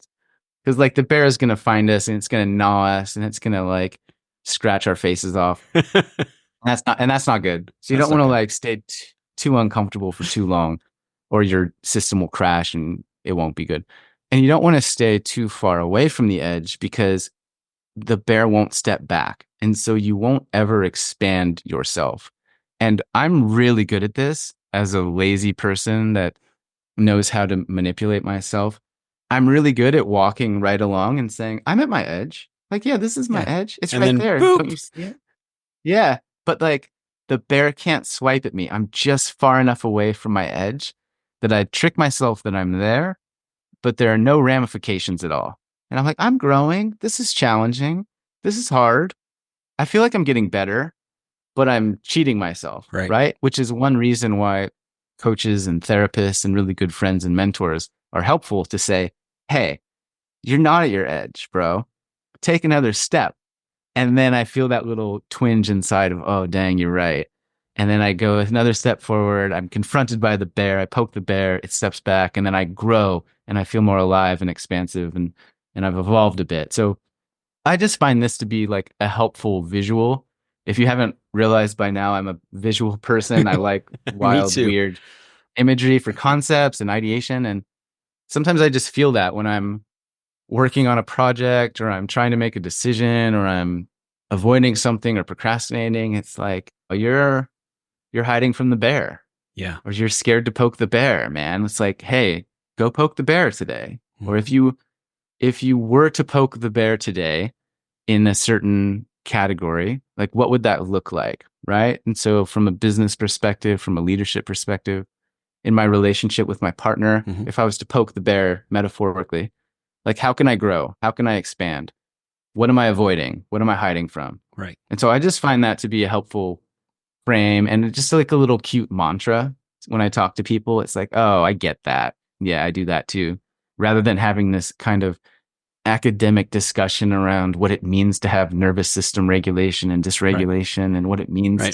like the bear is going to find us and it's going to gnaw us and it's going to like scratch our faces off. That's not good. So you That's don't not want to good. like stay too uncomfortable for too long, or your system will crash and it won't be good. And you don't want to stay too far away from the edge because the bear won't step back, and so you won't ever expand yourself. And I'm really good at this as a lazy person that knows how to manipulate myself. I'm really good at walking right along and saying, I'm at my edge. Like, yeah, this is my Yeah. edge. It's And right then there. Don't boop. you see it? Yeah. But like the bear can't swipe at me. I'm just far enough away from my edge that I trick myself that I'm there, but there are no ramifications at all. And I'm like, I'm growing. This is challenging. This is hard. I feel like I'm getting better, but I'm cheating myself, Right. right? Which is one reason why coaches and therapists and really good friends and mentors are helpful to say, hey, you're not at your edge, bro. Take another step. And then I feel that little twinge inside of, oh, dang, you're right. And then I go another step forward. I'm confronted by the bear. I poke the bear. It steps back. And then I grow and I feel more alive and expansive, and I've evolved a bit. So I just find this to be like a helpful visual. If you haven't realized by now, I'm a visual person. I like Me wild, too. weird imagery for concepts and ideation. And sometimes I just feel that when I'm working on a project or I'm trying to make a decision or I'm avoiding something or procrastinating, it's like, oh, you're hiding from the bear, Yeah. or you're scared to poke the bear, man. It's like, hey, go poke the bear today. Or Mhm. if you were to poke the bear today in a certain category, like what would that look like? Right. And so from a business perspective, from a leadership perspective, in my relationship with my partner, Mm-hmm. if I was to poke the bear metaphorically, like how can I grow? How can I expand? What am I avoiding? What am I hiding from? Right. And so I just find that to be a helpful frame and just like a little cute mantra when I talk to people. It's like, oh, I get that. Yeah, I do that too. Rather than having this kind of academic discussion around what it means to have nervous system regulation and Right. dysregulation and what it means Right.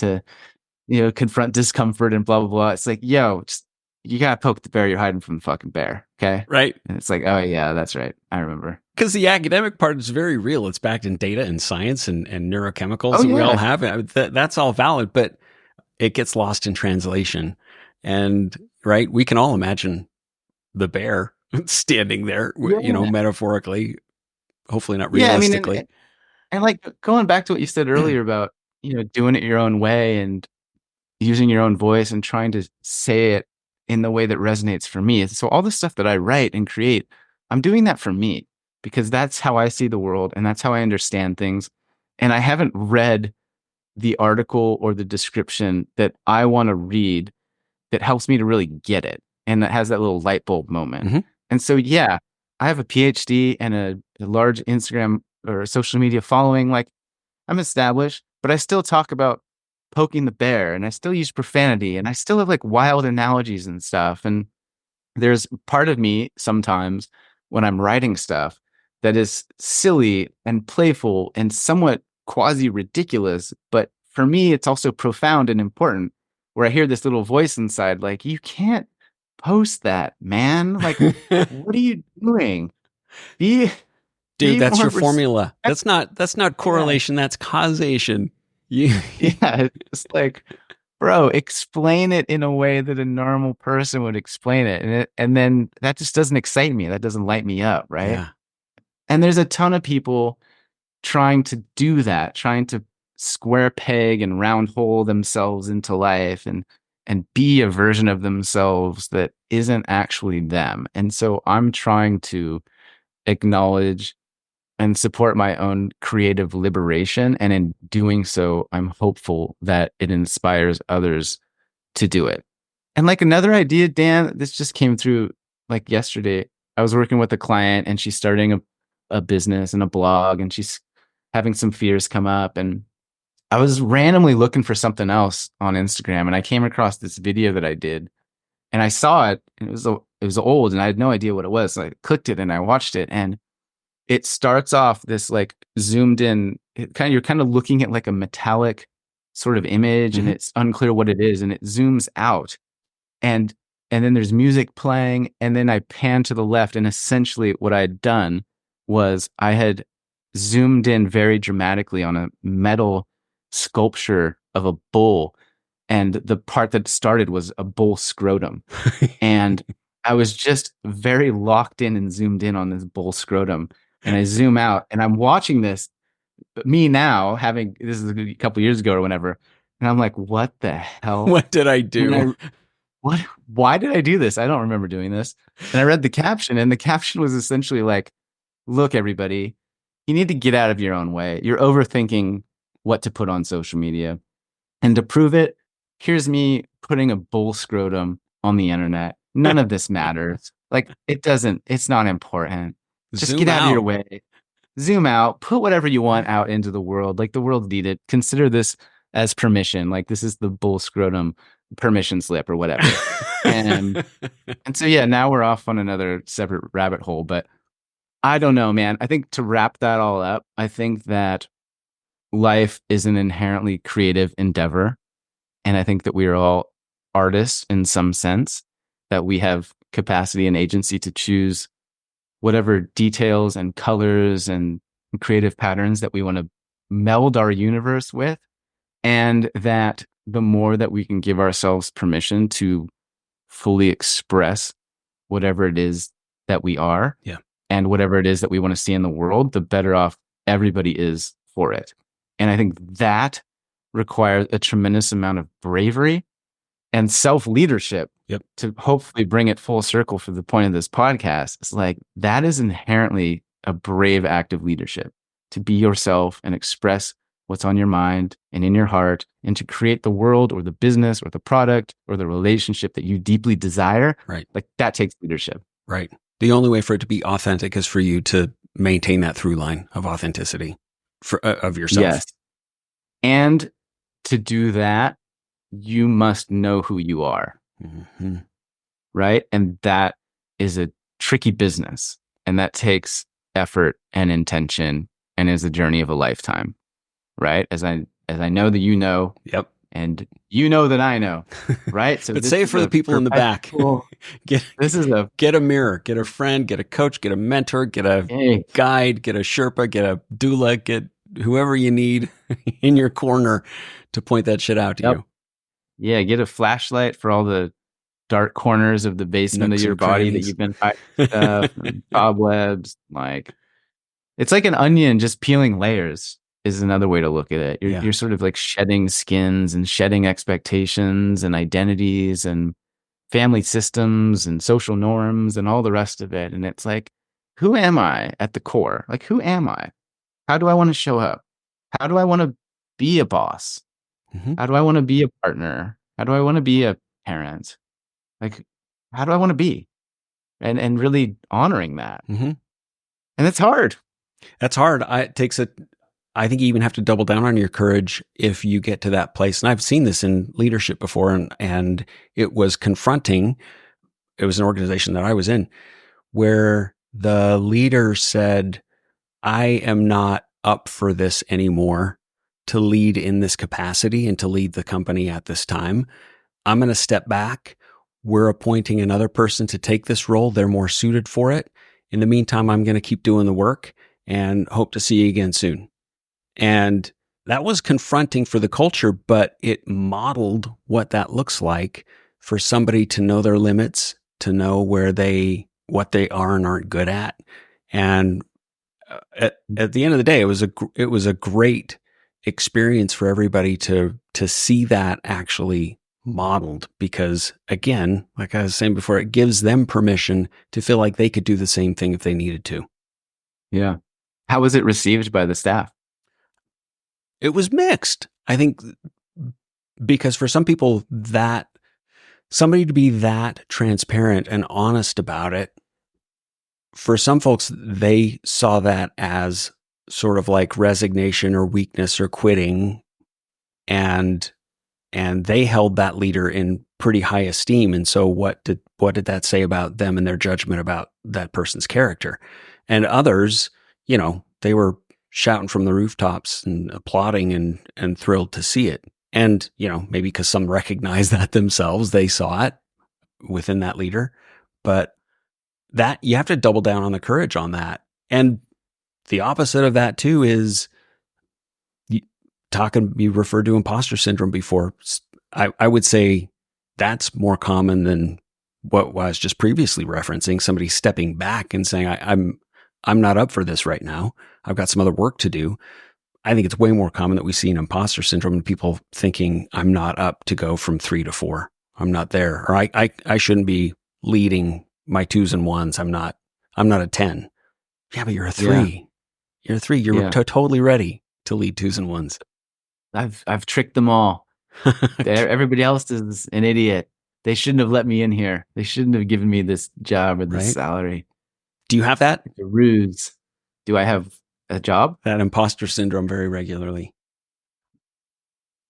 to, confront discomfort and blah, blah, blah. It's like, yo, just, you gotta poke the bear. You're hiding from the fucking bear. Okay. Right. And it's like, oh, yeah, that's right. I remember. Because the academic part is very real. It's backed in data and science and neurochemicals Oh, that we all yeah. have. That's all valid, but it gets lost in translation. And right, we can all imagine the bear standing there, Yeah. metaphorically, hopefully not Yeah. I mean, realistically. and like going back to what you said earlier about, doing it your own way and using your own voice and trying to say it in the way that resonates for me. So all the stuff that I write and create, I'm doing that for me because that's how I see the world and that's how I understand things. And I haven't read the article or the description that I want to read that helps me to really get it and that has that little light bulb moment. Mm-hmm. And so, yeah, I have a PhD and a large Instagram or social media following. Like I'm established, but I still talk about poking the bear and I still use profanity and I still have like wild analogies and stuff. And there's part of me sometimes when I'm writing stuff that is silly and playful and somewhat quasi ridiculous. But for me, it's also profound and important where I hear this little voice inside, like, you can't post that, man. Like, what are you doing? Be, Dude, be that's more your formula. respect. That's not Yeah. correlation, that's causation. You Yeah. It's like, bro, explain it in a way that a normal person would explain it. And then that just doesn't excite me. That doesn't light me up, right? Yeah. And there's a ton of people trying to do that, trying to square peg and round hole themselves into life and be a version of themselves that isn't actually them. And so I'm trying to acknowledge and support my own creative liberation. And in doing so, I'm hopeful that it inspires others to do it. And like another idea, Dan, this just came through like yesterday. I was working with a client and she's starting a business and a blog and she's having some fears come up. And I was randomly looking for something else on Instagram and I came across this video that I did and I saw it and it was old and I had no idea what it was. So I clicked it and I watched it and it starts off this like zoomed in you're kind of looking at like a metallic sort of image and Mm-hmm. it's unclear what it is and it zooms out and then there's music playing and then I pan to the left and essentially what I had done was I had zoomed in very dramatically on a metal sculpture of a bull and the part that started was a bull scrotum and I was just very locked in and zoomed in on this bull scrotum and I zoom out and I'm watching this me now having this is a couple years ago or whenever and I'm like what the hell What did I and do? what why did I do this? I don't remember doing this. And I read the caption and the caption was essentially like, look, everybody, you need to get out of your own way. You're overthinking what to put on social media. And to prove it, here's me putting a bull scrotum on the internet. None of this matters. Like it's not important. Just Zoom get out of your out. way. Zoom out, put whatever you want out into the world. Like the world need it. Consider this as permission. Like this is the bull scrotum permission slip or whatever. And and so yeah, now we're off on another separate rabbit hole, but I don't know, man. I think to wrap that all up, I think that life is an inherently creative endeavor. And I think that we are all artists in some sense, that we have capacity and agency to choose whatever details and colors and creative patterns that we want to meld our universe with. And that the more that we can give ourselves permission to fully express whatever it is that we are Yeah. and whatever it is that we want to see in the world, the better off everybody is for it. And I think that requires a tremendous amount of bravery and self-leadership Yep. to hopefully bring it full circle for the point of this podcast. It's like that is inherently a brave act of leadership to be yourself and express what's on your mind and in your heart, and to create the world or the business or the product or the relationship that you deeply desire, Right. like that takes leadership. Right. The only way for it to be authentic is for you to maintain that through line of authenticity of yourself. Yes. And to do that, you must know who you are. Mm-hmm. Right. And that is a tricky business. And that takes effort and intention and is a journey of a lifetime. Right. As I know that you know. Yep. And you know that I know. Right. So but this say it is for the a people in the back. Get a mirror, get a friend, get a coach, get a mentor, get a guide, get a Sherpa, get a doula, get whoever you need in your corner to point that shit out to you. Yeah. Get a flashlight for all the dark corners of the basement Nooks of your body crannies. that you've been hiding stuff and cobwebs. Like, it's like an onion just peeling layers is another way to look at it. You're sort of like shedding skins and shedding expectations and identities and family systems and social norms and all the rest of it. And it's like, who am I at the core? Like, who am I? How do I want to show up? How do I want to be a boss? Mm-hmm. How do I want to be a partner? How do I want to be a parent? Like, how do I want to be? And really honoring that. Mm-hmm. And it's hard. That's hard. I think you even have to double down on your courage if you get to that place. And I've seen this in leadership before, and it was confronting. It was an organization that I was in where the leader said, I am not up for this anymore to lead in this capacity and to lead the company at this time. I'm going to step back. We're appointing another person to take this role. They're more suited for it. In the meantime, I'm going to keep doing the work and hope to see you again soon. And that was confronting for the culture, but it modeled what that looks like for somebody to know their limits, to know what they are and aren't good at. And at the end of the day, it was a great experience for everybody to see that actually modeled, because again, like I was saying before, it gives them permission to feel like they could do the same thing if they needed to. Yeah. How was it received by the staff? It was mixed. I think because for some people, that somebody to be that transparent and honest about it, for some folks, they saw that as sort of like resignation or weakness or quitting. And they held that leader in pretty high esteem. And so what did that say about them and their judgment about that person's character? And others, they were shouting from the rooftops and applauding and thrilled to see it. And, maybe because some recognize that themselves, they saw it within that leader. But that you have to double down on the courage on that. And the opposite of that too is you referred to imposter syndrome before. I would say that's more common than what I was just previously referencing, somebody stepping back and saying, I'm not up for this right now. I've got some other work to do. I think it's way more common that we see an imposter syndrome and people thinking I'm not up to go from 3 to 4. I'm not there. Or I shouldn't be leading my 2s and 1s. I'm not a 10. Yeah, but you're a 3. Yeah. You're a 3. You're totally ready to lead 2s and 1s. I've tricked them all. Everybody else is an idiot. They shouldn't have let me in here. They shouldn't have given me this job or this salary. Do you have that? It's a ruse. Do I have a job? That imposter syndrome very regularly?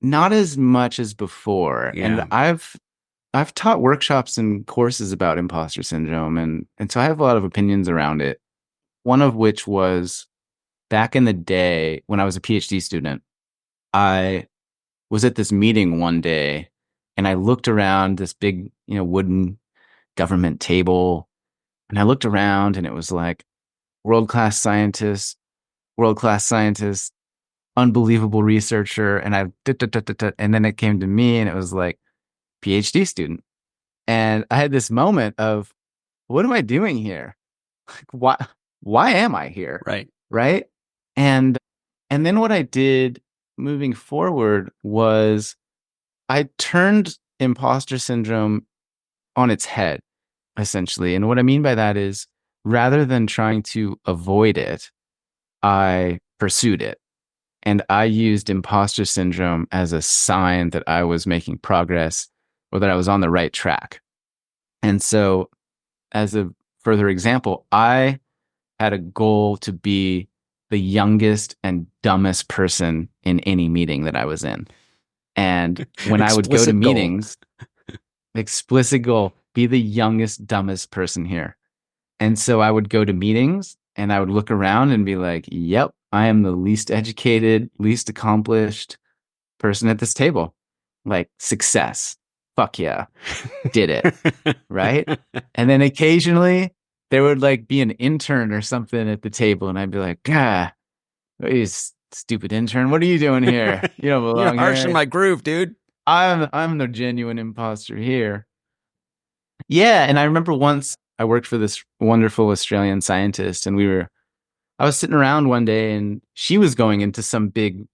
Not as much as before. Yeah. And I've taught workshops and courses about imposter syndrome, and so I have a lot of opinions around it. One of which was back in the day when I was a PhD student, I was at this meeting one day and I looked around this big, wooden government table, and I looked around and it was like world-class scientist, unbelievable researcher. And and then it came to me and it was like PhD student. And I had this moment of, what am I doing here? Like, why am I here? Right. Right. And then what I did moving forward was I turned imposter syndrome on its head, essentially. And what I mean by that is, rather than trying to avoid it, I pursued it. And I used imposter syndrome as a sign that I was making progress or that I was on the right track. And so, as a further example, I had a goal to be the youngest and dumbest person in any meeting that I was in. And when I would go to Explicit goal. meetings, explicit goal, be the youngest, dumbest person here. And so I would go to meetings and I would look around and be like, yep, I am the least educated, least accomplished person at this table. Like, success. Fuck yeah. Did it. Right. And then occasionally there would like be an intern or something at the table. And I'd be like, ah, you stupid intern. What are you doing here? You don't You're belong harsh in here. my groove, dude. I'm the genuine imposter here. Yeah. And I remember once I worked for this wonderful Australian scientist and I was sitting around one day and she was going into some big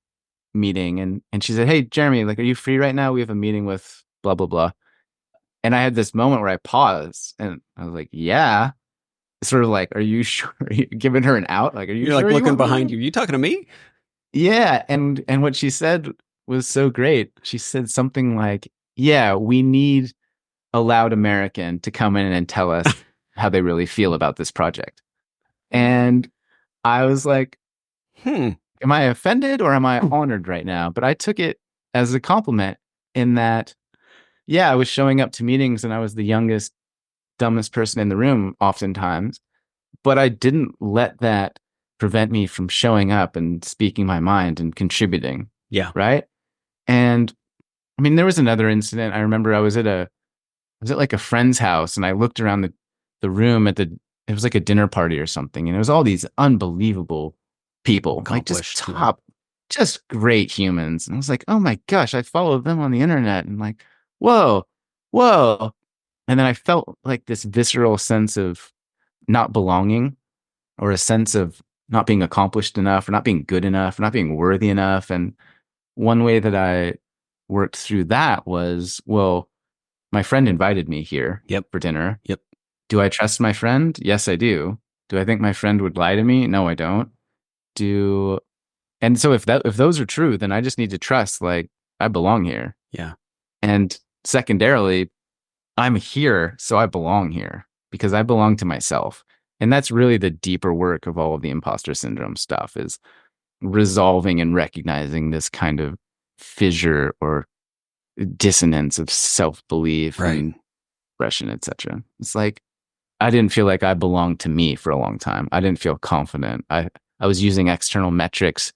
meeting and she said, hey, Jeremy, like, are you free right now? We have a meeting with blah, blah, blah. And I had this moment where I paused and I was like, yeah. Sort of like, are you sure? Are you giving her an out? Like, are you You're like sure you looking want me behind to? you. You talking to me? Yeah. And what she said was so great. She said something like, yeah, we need a loud American to come in and tell us how they really feel about this project. And I was like, Hmm. am I offended or am I honored right now? But I took it as a compliment in that, yeah, I was showing up to meetings and I was the youngest, dumbest person in the room oftentimes, but I didn't let that prevent me from showing up and speaking my mind and contributing. Yeah. Right. And I mean, there was another incident. I remember I was at like a friend's house and I looked around the room it was like a dinner party or something. And it was all these unbelievable people, like just Accomplished. Yeah. top, just great humans. And I was like, oh my gosh, I followed them on the internet and like, whoa, whoa. And then I felt like this visceral sense of not belonging or a sense of not being accomplished enough or not being good enough, or not being worthy enough. And one way that I worked through that was, well, my friend invited me here Yep. for dinner. Yep. Do I trust my friend? Yes, I do. Do I think my friend would lie to me? No, I don't. Do and so if those are true, then I just need to trust like I belong here. Yeah. And secondarily, I'm here, so I belong here because I belong to myself. And that's really the deeper work of all of the imposter syndrome stuff is resolving and recognizing this kind of fissure or dissonance of self-belief Right. and expression, etc. It's like I didn't feel like I belonged to me for a long time. I didn't feel confident. I was using external metrics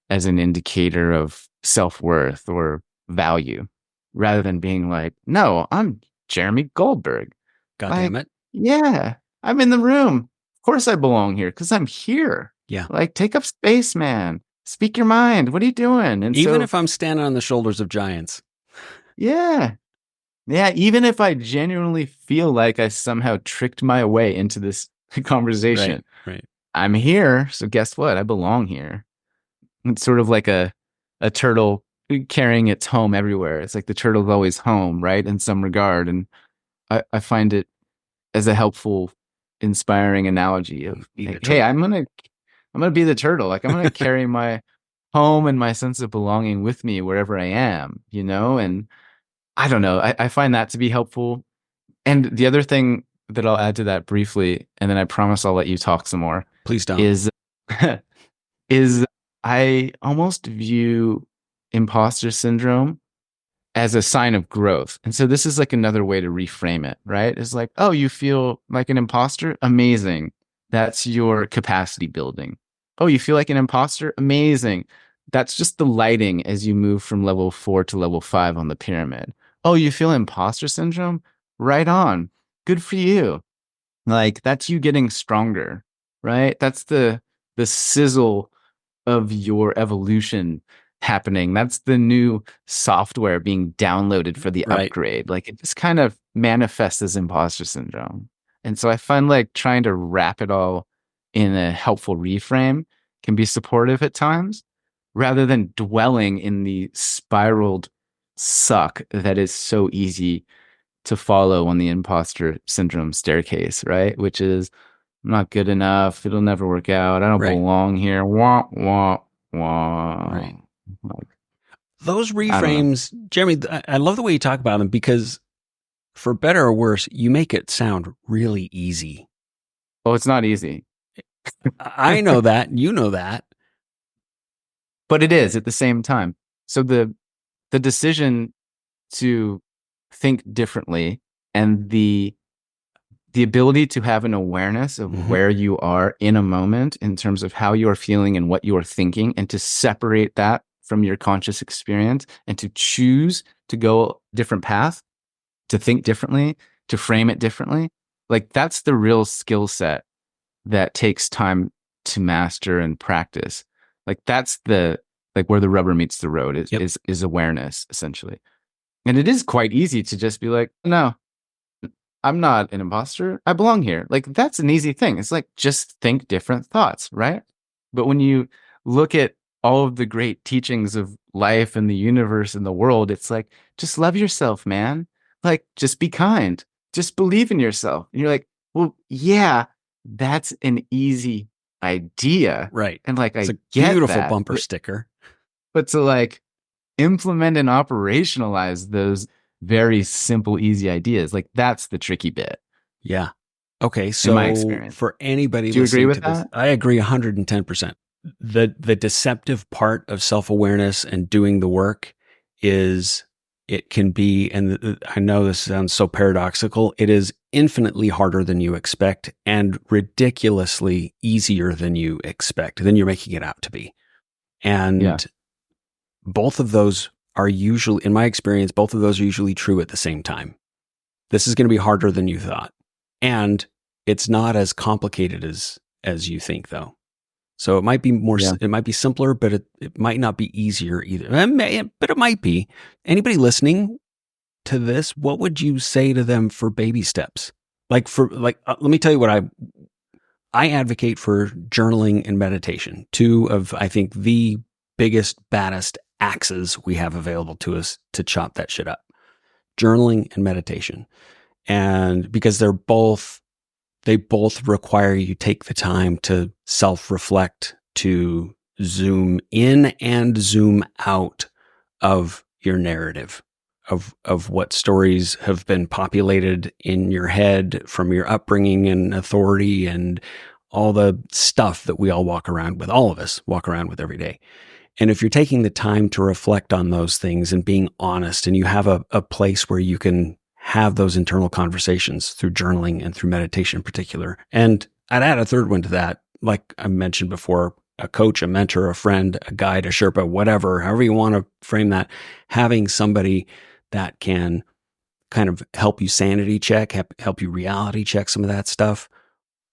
as an indicator of self-worth or value rather than being like, no, I'm Jeremy Goldberg. God damn Like, it. yeah, I'm in the room. Of course I belong here because I'm here. Yeah. Like, take up space, man. Speak your mind. What are you doing? And Even so, if I'm standing on the shoulders of giants. yeah. Yeah, even if I genuinely feel like I somehow tricked my way into this Right. conversation, Right. I'm here. So guess what? I belong here. It's sort of like a turtle carrying its home everywhere. It's like the turtle's always home, right? In some regard. And I find it as a helpful, inspiring analogy of Be the like, hey, turtle. I'm gonna be the turtle. Like I'm gonna carry my home and my sense of belonging with me wherever I am, you know? And I don't know. I find that to be helpful. And the other thing that I'll add to that briefly, and then I promise I'll let you talk some more, Please don't. is is I almost view imposter syndrome as a sign of growth. And so this is like another way to reframe it, right? It's like, oh, you feel like an imposter? Amazing. That's your capacity building. Oh, you feel like an imposter? Amazing. That's just the lighting as you move from level 4 to level 5 on the pyramid. Oh, you feel imposter syndrome? Right on. Good for you. Like that's you getting stronger, right? That's the sizzle of your evolution happening. That's the new software being downloaded for the Right. upgrade. Like it just kind of manifests as imposter syndrome. And so I find like trying to wrap it all in a helpful reframe can be supportive at times rather than dwelling in the spiraled suck that is so easy to follow on the imposter syndrome staircase, right? Which is I'm not good enough. It'll never work out. I don't Right. belong here. Wah, wah. Right. Wow. Those I don't know. reframes, Jeremy, I love the way you talk about them because for better or worse, you make it sound really easy. Well, it's not easy, I know that. You know that. but it is at the same time. So the decision to think differently and the ability to have an awareness of Mm-hmm. where you are in a moment in terms of how you're feeling and what you're thinking, and to separate that from your conscious experience and to choose to go a different path, to think differently, to frame it differently. Like that's the real skill set that takes time to master and practice. Like that's the like where the rubber meets the road is Yep. is awareness essentially. And it is quite easy to just be like, no, I'm not an imposter. I belong here. Like that's an easy thing. It's like just think different thoughts, right? But when you look at all of the great teachings of life and the universe and the world, it's like just love yourself, man. Like just be kind. Just believe in yourself. And you're like, well, yeah, that's an easy idea. Right. And like It's I a get beautiful that. bumper sticker. But to like implement and operationalize those very simple, easy ideas, like that's the tricky bit Yeah. Okay. in my So experience. for anybody Do you agree listening with to this, that? I agree 110%. The deceptive part of self-awareness and doing the work is it can be, and I know this sounds so paradoxical, it is infinitely harder than you expect and ridiculously easier than you expect, than you're making it out to be. Yeah. And both of those are usually, in my experience, both of those are usually true at the same time. This is going to be harder than you thought. And it's not as complicated as you think though. So it might be more, Yeah. it might be simpler, but it might not be easier either. But it might be. Anybody listening to this, what would you say to them for baby steps? Let me tell you what I advocate for journaling and meditation, two of, I think, the biggest, baddest axes we have available to us to chop that shit up. Journaling and meditation. And because they both require you take the time to self-reflect, to zoom in and zoom out of your narrative of what stories have been populated in your head from your upbringing and authority and all the stuff that we all walk around with, all of us walk around with every day. And if you're taking the time to reflect on those things and being honest, and you have a place where you can have those internal conversations through journaling and through meditation in particular. And I'd add a third one to that, like I mentioned before, a coach, a mentor, a friend, a guide, a Sherpa, whatever, however you want to frame that, having somebody that can kind of help you sanity check, help you reality check some of that stuff.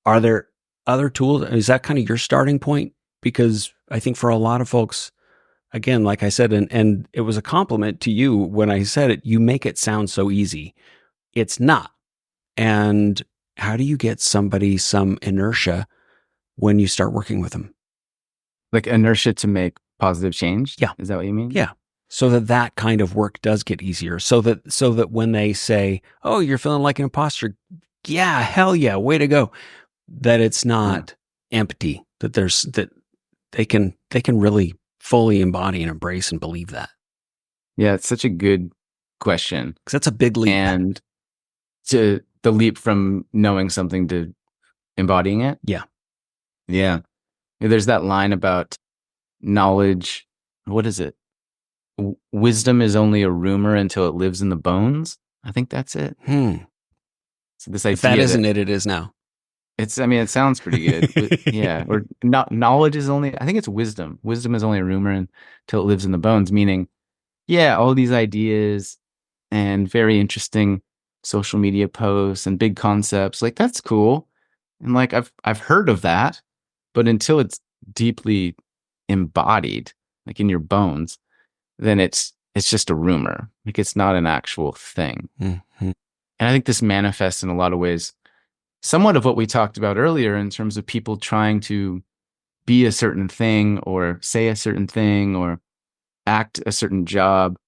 Are there other tools? Is that kind of your starting point? Because I think for a lot of folks, again, like I said, and it was a compliment to you when I said it, you make it sound so easy. It's not. And how do you get somebody some inertia when you start working with them? Like inertia to make positive change. Yeah. Is that what you mean? Yeah. So that kind of work does get easier. So that when they say, "Oh, you're feeling like an imposter." Yeah, hell yeah, way to go. That it's Yeah. not empty, that they can really fully embody and embrace and believe that. Yeah. It's such a good question. Because that's a big leap. And to the leap from knowing something to embodying it. Yeah. Yeah. There's that line about knowledge. What is it? Wisdom is only a rumor until it lives in the bones. I think that's it. So this If that idea isn't that it, it is now. I mean, it sounds pretty good. Yeah. Or not, knowledge is only, I think it's wisdom. Wisdom is only a rumor until it lives in the bones, meaning, yeah, all these ideas and very interesting social media posts and big concepts, like that's cool. And like I've heard of that, but until it's deeply embodied, like in your bones, then it's just a rumor. Like it's not an actual thing. Mm-hmm. And I think this manifests in a lot of ways, somewhat of what we talked about earlier in terms of people trying to be a certain thing or say a certain thing or act a certain job,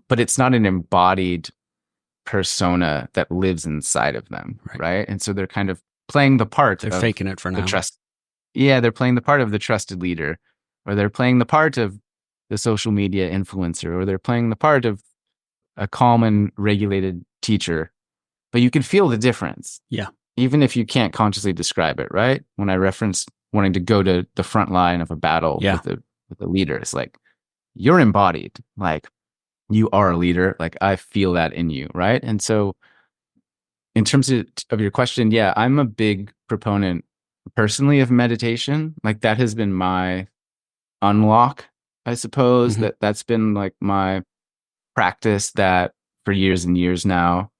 but it's not an embodied persona that lives inside of them, right? And so they're kind of playing the part They're of faking it for the now. trust. Yeah, they're playing the part of the trusted leader or they're playing the part of the social media influencer, or they're playing the part of a calm and regulated teacher. But you can feel the difference. Yeah. Even if you can't consciously describe it, right? When I referenced wanting to go to the front line of a battle Yeah. with the leader, it's like you're embodied. Like you are a leader. Like I feel that in you, right? And so in terms of your question, yeah, I'm a big proponent personally of meditation. Like that has been my unlock, I suppose. Mhm. That's been like my practice that for years and years now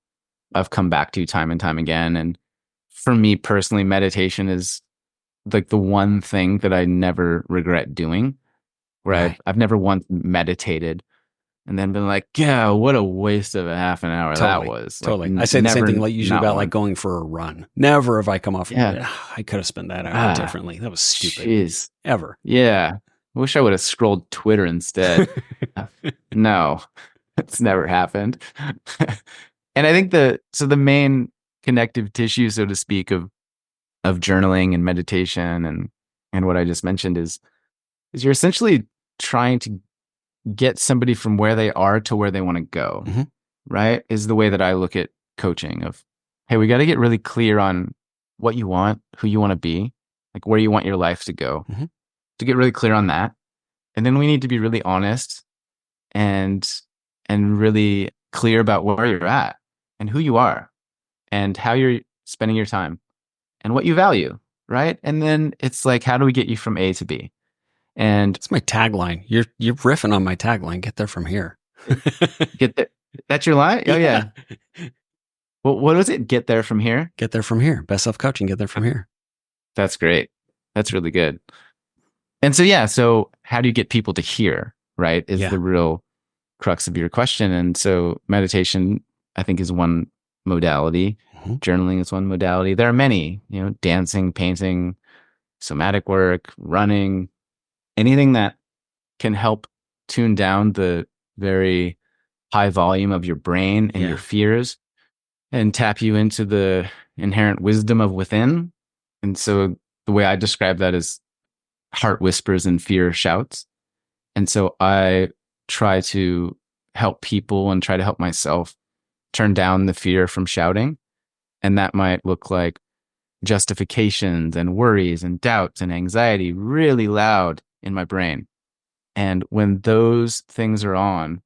I've come back to time and time again. And for me personally, meditation is like the one thing that I never regret doing, where Right. I've never once meditated and then been like, yeah, what a waste of a half an hour that Totally. was. Like Totally. I say the same never, thing like usually not about like one. going for a run. Never have I come off Yeah. I could have spent that hour Ah, differently. That was stupid. jeez. Ever. Yeah. I wish I would have scrolled Twitter instead. No, it's never happened. And I think the main connective tissue, so to speak, of journaling and meditation and what I just mentioned is you're essentially trying to get somebody from where they are to where they want to go, Mhm. right? Is the way that I look at coaching of, hey, we got to get really clear on what you want, who you want to be, like where you want your life to go, Mhm. to get really clear on that. And then we need to be really honest and really clear about where you're at and who you are and how you're spending your time and what you value, right? And then it's like, how do we get you from A to B? And It's my tagline. You're riffing on my tagline. Get there from here. get there. That's your line? Oh Yeah. yeah. Well, what was it? Get there from here? Get there from here. Best self coaching. Get there from here. That's great. That's really good. And so yeah, so how do you get people to hear, right? Is Yeah. the real crux of your question. And so meditation, I think, is one modality. Mhm. Journaling is one modality. There are many, dancing, painting, somatic work, running, anything that can help tune down the very high volume of your brain and your Yeah. fears and tap you into the inherent wisdom of within. And so the way I describe that is heart whispers and fear shouts. And so I try to help people and try to help myself turn down the fear from shouting. And that might look like justifications and worries and doubts and anxiety really loud in my brain. And when those things are on,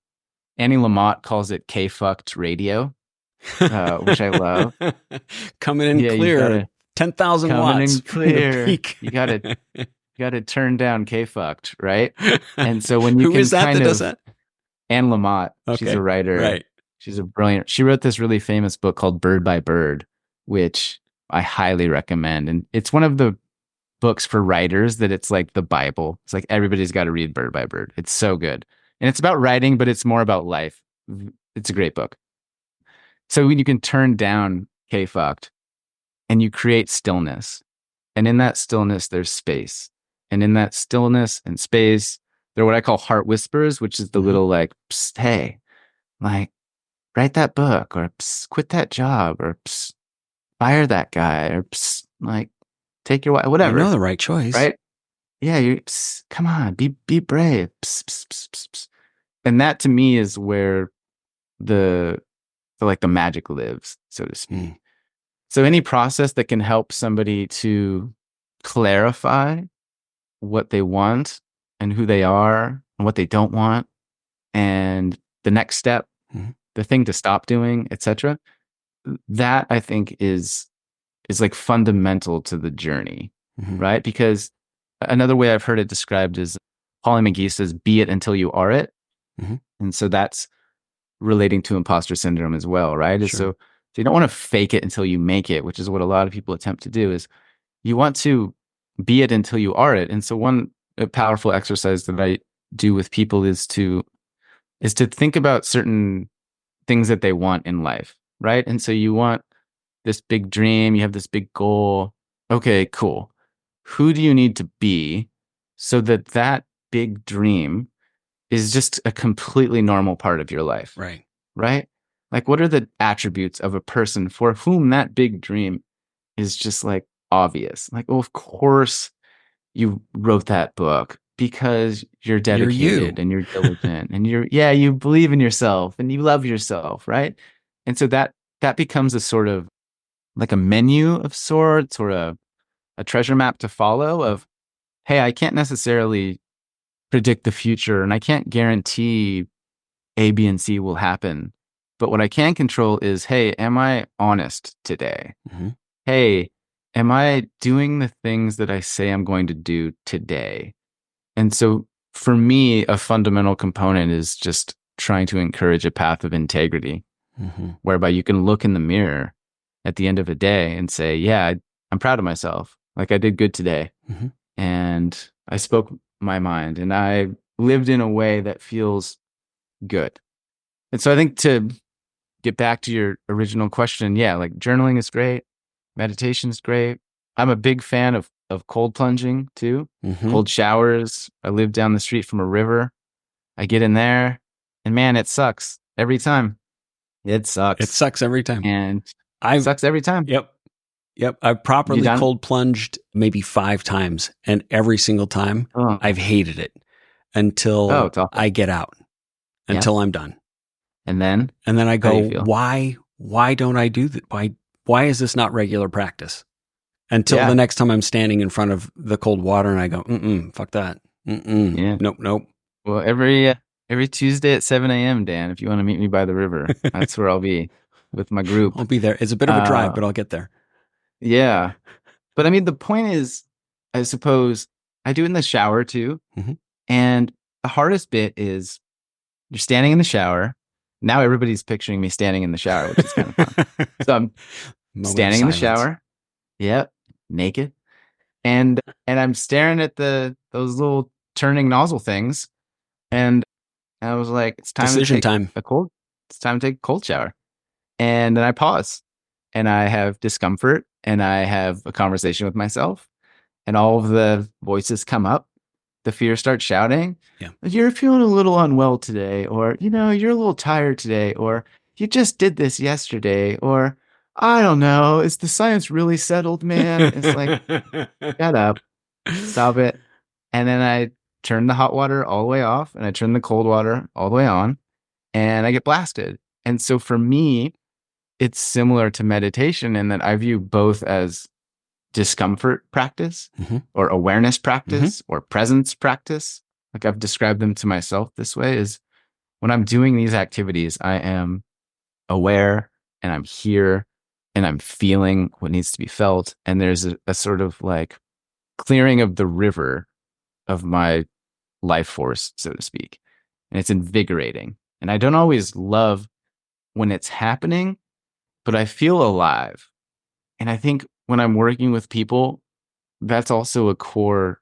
Annie Lamott calls it K-fucked radio, which I love. Coming in Yeah, you clear. gotta 10,000 coming watts in from the clear. peak. You gotta turn down K-fucked, right? And so when you Who can is that kind does of that? Anne Lamott, she's a Okay. writer. Right. She's a brilliant. She wrote this really famous book called Bird by Bird, which I highly recommend. And it's one of the books for writers that it's like the Bible. It's like everybody's got to read Bird by Bird. It's so good. And it's about writing, but it's more about life. It's a great book. So when you can turn down K-fucked and you create stillness, and in that stillness, there's space. And in that stillness and space, they're what I call heart whispers, which is the Mhm. little like, psst, hey, like, write that book, or psst, quit that job, or psst, fire that guy, or psst, like, take your wife, You know whatever, the right choice. right? Yeah, you come on, be brave. Psst, psst, psst, psst, psst. And that to me is where the like the magic lives, so to speak. Mm. So any process that can help somebody to clarify what they want and who they are and what they don't want and the next step, Mhm. the thing to stop doing, etc. That I think is like fundamental to the journey, Mhm. right? Because another way I've heard it described is Paulie McGee says, "Be it until you are it," Mhm. and so that's relating to imposter syndrome as well, right? Is Sure. so you don't want to fake it until you make it, which is what a lot of people attempt to do. Is you want to be it until you are it. And so one powerful exercise that I do with people is to think about certain things that they want in life, right? And so you want this big dream, you have this big goal. Okay, cool. Who do you need to be so that that big dream is just a completely normal part of your life, Right. right? Like, what are the attributes of a person for whom that big dream is just like obvious? Like, oh, of course you wrote that book. because you're You're you. dedicated and you're diligent and you believe in yourself and you love yourself, right? And so that becomes a sort of like a menu of sorts or a treasure map to follow of, hey, I can't necessarily predict the future and I can't guarantee A, B, and C will happen. But what I can control is, hey, am I honest today? Mm-hmm. Hey, am I doing the things that I say I'm going to do today? And so for me, a fundamental component is just trying to encourage a path of integrity, Mm-hmm. whereby you can look in the mirror at the end of a day and say, yeah, I'm proud of myself. Like I did good today. Mm-hmm. And I spoke my mind and I lived in a way that feels good. And so I think to get back to your original question, yeah, like journaling is great. Meditation is great. I'm a big fan of cold plunging too. Mm-hmm. Cold showers. I live down the street from a river. I get in there and man, it sucks every time. It sucks. It sucks every time. And it sucks every time. Yep. I've properly cold plunged maybe 5 times, and every single time I've hated it until I get out, until I'm done. And then I go, why don't I do that? Why is this not regular practice? Until the next time I'm standing in front of the cold water and I go, fuck that. Nope. Well, every Tuesday at 7 a.m., Dan, if you want to meet me by the river, that's where I'll be with my group. I'll be there. It's a bit of a drive, but I'll get there. Yeah. But I mean, the point is, I suppose I do it in the shower too. Mm-hmm. And the hardest bit is you're standing in the shower. Now everybody's picturing me standing in the shower, which is kind of fun. So I'm standing in the shower. Yep. Naked. And I'm staring at those little turning nozzle things. And I was like, it's time to take a cold shower. And then I pause and I have discomfort and I have a conversation with myself and all of the voices come up. The fear starts shouting. Yeah. You're feeling a little unwell today, or, you're a little tired today, or you just did this yesterday, or I don't know. Is the science really settled, man? It's like, shut up, stop it. And then I turn the hot water all the way off and I turn the cold water all the way on and I get blasted. And so for me, it's similar to meditation in that I view both as discomfort practice or awareness practice or presence practice. Like I've described them to myself this way is when I'm doing these activities, I am aware and I'm here and I'm feeling what needs to be felt. And there's a sort of like clearing of the river of my life force, so to speak. And it's invigorating. And I don't always love when it's happening, but I feel alive. And I think when I'm working with people, that's also a core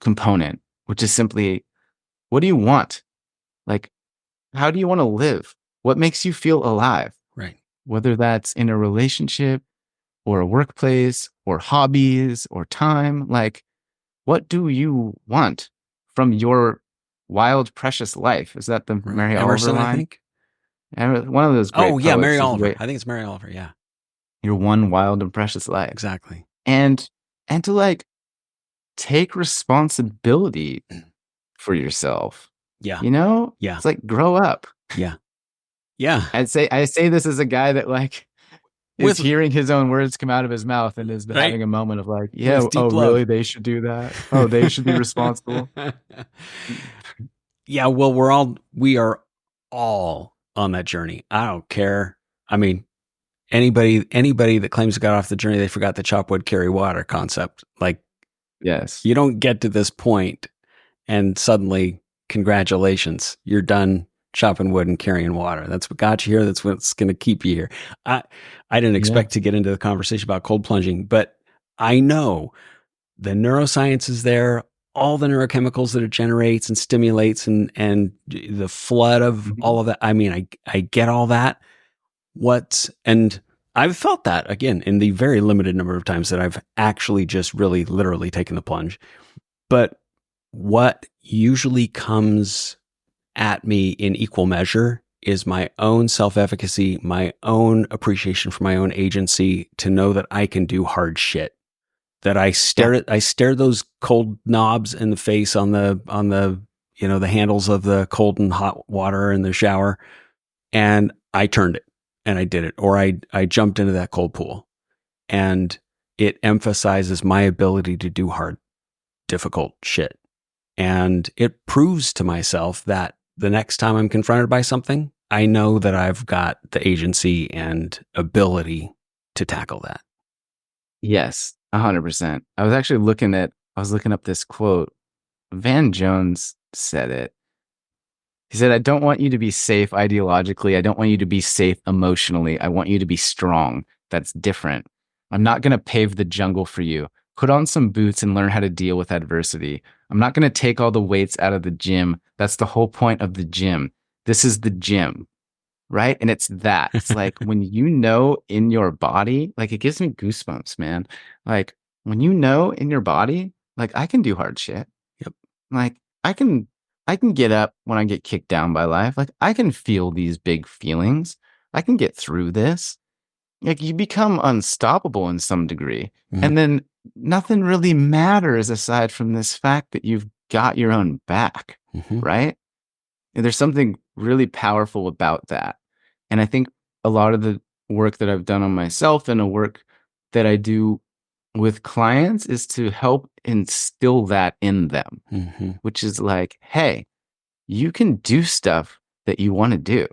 component, which is simply, what do you want? Like, how do you want to live? What makes you feel alive? Right. Whether that's in a relationship or a workplace or hobbies or time, like, what do you want from your wild, precious life? Is that the Mary Emerson, Oliver line? I think. One of those great poets. Mary Oliver. I think it's Mary Oliver, yeah. Your one wild and precious life. Exactly. And to like take responsibility for yourself. Yeah. It's like grow up. Yeah. I say this as a guy that like is hearing his own words come out of his mouth and has been having a moment of like, really? They should do that. Oh, they should be responsible. Yeah. Well, we are all on that journey. I don't care. I mean, anybody that claims to got off the journey, they forgot the chop wood, carry water concept. Like, yes, you don't get to this point and suddenly, congratulations, you're done chopping wood and carrying water. That's what got you here. That's what's going to keep you here. I didn't expect to get into the conversation about cold plunging, but I know the neuroscience is there, all the neurochemicals that it generates and stimulates and the flood of all of that. I mean, I get all that. And I've felt that again in the very limited number of times that I've actually just really literally taken the plunge. But what usually comes at me in equal measure is my own self-efficacy, my own appreciation for my own agency to know that I can do hard shit, that I Yeah. stare those cold knobs in the face on the the handles of the cold and hot water in the shower, and I turned it and I did it, or I jumped into that cold pool, and it emphasizes my ability to do hard, difficult shit. And it proves to myself that the next time I'm confronted by something, I know that I've got the agency and ability to tackle that. Yes, 100%. I was looking up this quote. Van Jones said it. He said, I don't want you to be safe ideologically. I don't want you to be safe emotionally. I want you to be strong. That's different. I'm not going to pave the jungle for you. Put on some boots and learn how to deal with adversity. I'm not going to take all the weights out of the gym. That's the whole point of the gym. This is the gym, right? And it's that. It's like when you know in your body, like it gives me goosebumps, man. Like when you know in your body, like I can do hard shit. Yep. Like I can I can get up when I get kicked down by life. Like I can feel these big feelings. I can get through this. Like you become unstoppable in some degree. Mm-hmm. And then nothing really matters aside from this fact that you've got your own back, Mm-hmm. right? And there's something really powerful about that. And I think a lot of the work that I've done on myself and the work that I do with clients is to help instill that in them, Mm-hmm. which is like, hey, you can do stuff that you want to do.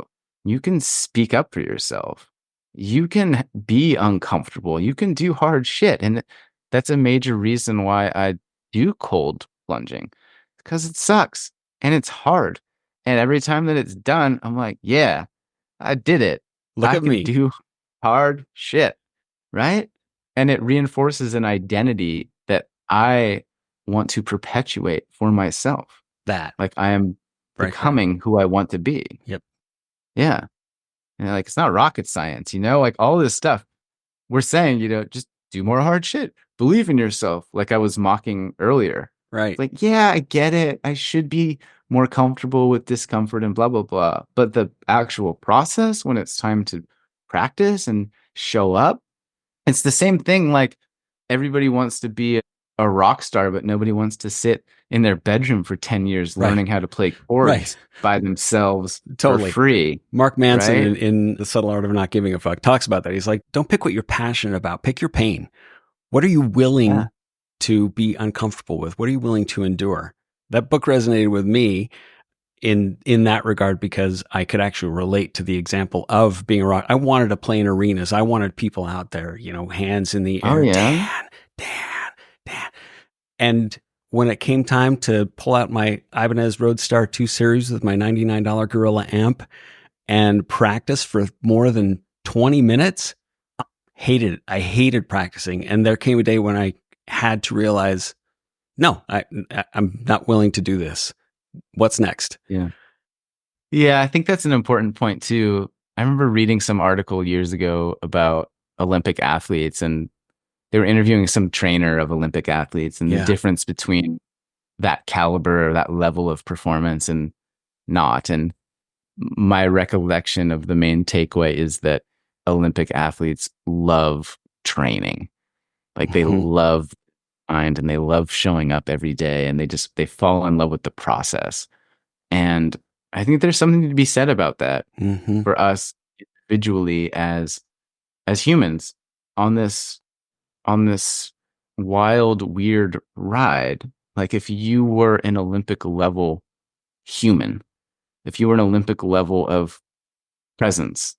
You can speak up for yourself. You can be uncomfortable. You can do hard shit. And that's a major reason why I do cold plunging because it sucks and it's hard. And every time that it's done, I'm like, yeah, I did it. Look I at can me. do hard shit. Right. And it reinforces an identity that I want to perpetuate for myself. That Like I am right there. becoming who I want to be. Yep. Yeah. And like it's not rocket science, like all this stuff. We're saying, just do more hard shit. Believe in yourself, like I was mocking earlier. It's Right. like, yeah, I get it. I should be more comfortable with discomfort and blah, blah, blah. But the actual process when it's time to practice and show up, it's the same thing. Like everybody wants to be a rock star, but nobody wants to sit in their bedroom for 10 years Right. learning how to play Right. chords by themselves Totally. for free. Mark Manson Right? in The Subtle Art of Not Giving a Fuck talks about that. He's like, don't pick what you're passionate about. Pick your pain. What are you willing Yeah. to be uncomfortable with? What are you willing to endure? That book resonated with me in that regard because I could actually relate to the example of being a rock. I wanted to play in arenas. I wanted people out there, hands in the Oh, air. yeah. Dan. And when it came time to pull out my Ibanez Roadstar 2 Series with my $99 Gorilla amp and practice for more than 20 minutes, hated it. I hated practicing. And there came a day when I had to realize, no, I'm not willing to do this. What's next? Yeah. Yeah, I think that's an important point too. I remember reading some article years ago about Olympic athletes, and they were interviewing some trainer of Olympic athletes and the Yeah. difference between that caliber or that level of performance and not. And my recollection of the main takeaway is that Olympic athletes love training. Like they Mhm. love mind and they love showing up every day and they fall in love with the process. And I think there's something to be said about that Mhm. for us individually as humans on this wild, weird ride. Like if you were an Olympic level human, if you were an Olympic level of presence,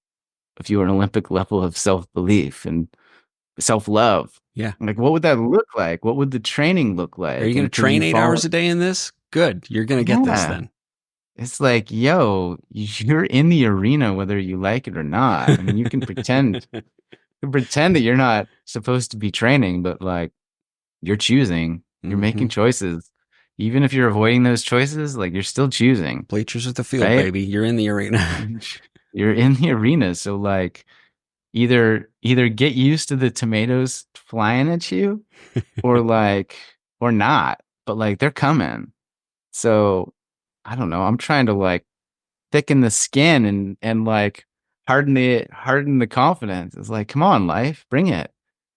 if you were an Olympic level of self-belief and self-love, Yeah. like what would that look like? What would the training look Are you like? going to And can train you 8 hours fall? a day in this? Good. You're going to get this Yeah. then. It's like, yo, you're in the arena whether you like it or not. I mean, you can pretend that you're not supposed to be training, but like you're choosing, you're making Mhm. choices. Even if you're avoiding those choices, like you're still choosing, Bleachers at the field, right? baby. You're in the arena. You're in the arena. So like either get used to the tomatoes flying at you or not. But like they're coming. So I don't know. I'm trying to like thicken the skin and like harden the confidence. It's like, come on, life, bring it.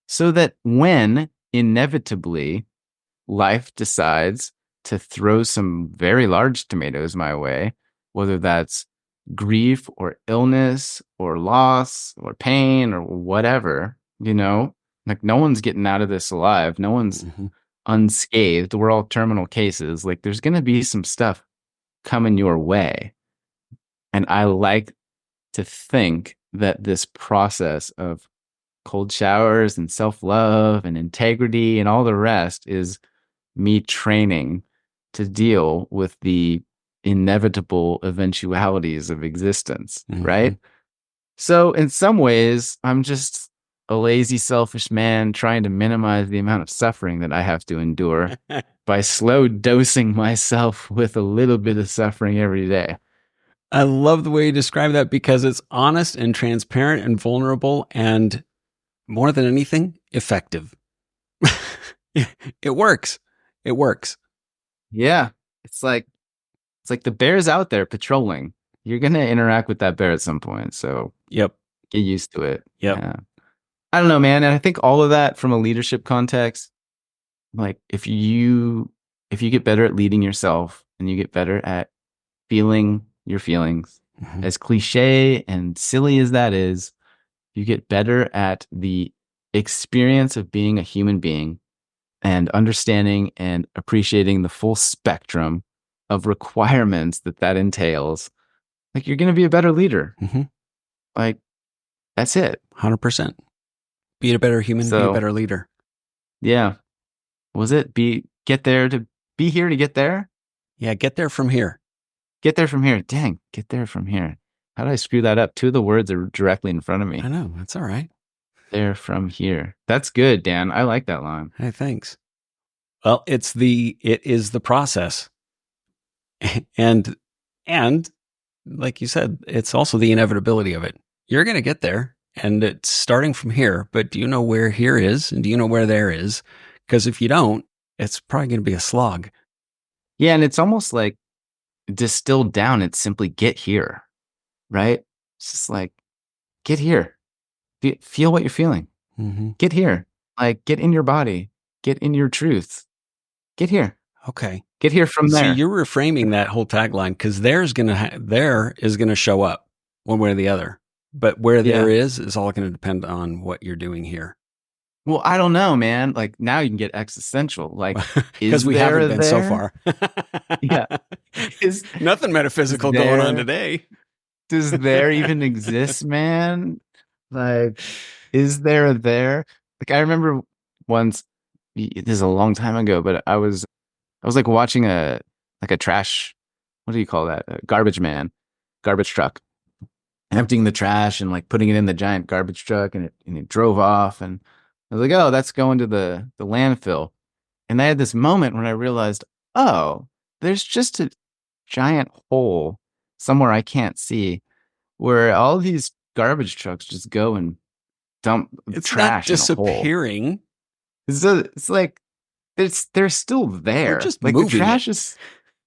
So that when inevitably life decides to throw some very large tomatoes my way, whether that's grief or illness or loss or pain or whatever, like no one's getting out of this alive. No one's Mhm. unscathed. We're all terminal cases. Like there's going to be some stuff coming your way. And I like to think that this process of cold showers and self-love and integrity and all the rest is me training to deal with the inevitable eventualities of existence, right? Mhm. So in some ways, I'm just a lazy, selfish man trying to minimize the amount of suffering that I have to endure by slow dosing myself with a little bit of suffering every day. I love the way you describe that because it's honest and transparent and vulnerable and more than anything, effective. It works. It works. Yeah. It's like the bear's out there patrolling. You're gonna interact with that bear at some point, so Yep. get used to it. Yep. Yeah. I don't know, man. And I think all of that from a leadership context, like if you get better at leading yourself and you get better at feeling your feelings, Mhm. as cliche and silly as that is, you get better at the experience of being a human being and understanding and appreciating the full spectrum of requirements that entails. Like you're going to be a better leader. Mhm. Like that's it. 100%. Be a better human, be a So better leader. yeah, was it be here to get there? Yeah, get there from here. Get there from here. Dang, get there from here. How did I screw that up? Two of the words are directly in front of I me. know. That's all right. There from here. That's good, Dan. I like that line. Hey, thanks. Well, it is the process. and and like you said, it's also the inevitability of it. You're going to get there and it's starting from here, but do you know where here is and do you know where there is? Because if you don't, it's probably going to be a slog. Yeah, and it's almost like distilled down, it's simply get here, right? It's just like get here. Feel what you're feeling. Mm-hmm. Get here. Like get in your body. Get in your truth. Get here. Okay. Get here from See, there. you're reframing that whole tagline because there is gonna show up one way or the other. But where there Yeah. is all going to depend on what you're doing here. Well, I don't know, man. Like now you can get existential. Like, Because is we there haven't a been so there? far. Yeah. Is Nothing is metaphysical going on there today. does there even exist, man? Like, is there a there? Like I remember once this is a long time ago, but I was like watching a trash, what do you call that? A garbage man, garbage truck, emptying the trash and like putting it in the giant garbage truck and it drove off and I was like, oh, that's going to the landfill. And I had this moment when I realized, oh, there's just a giant hole somewhere I can't see where all these garbage trucks just go and dump It's not trash in a hole. disappearing. It's like they're still We're there. just Like moving it.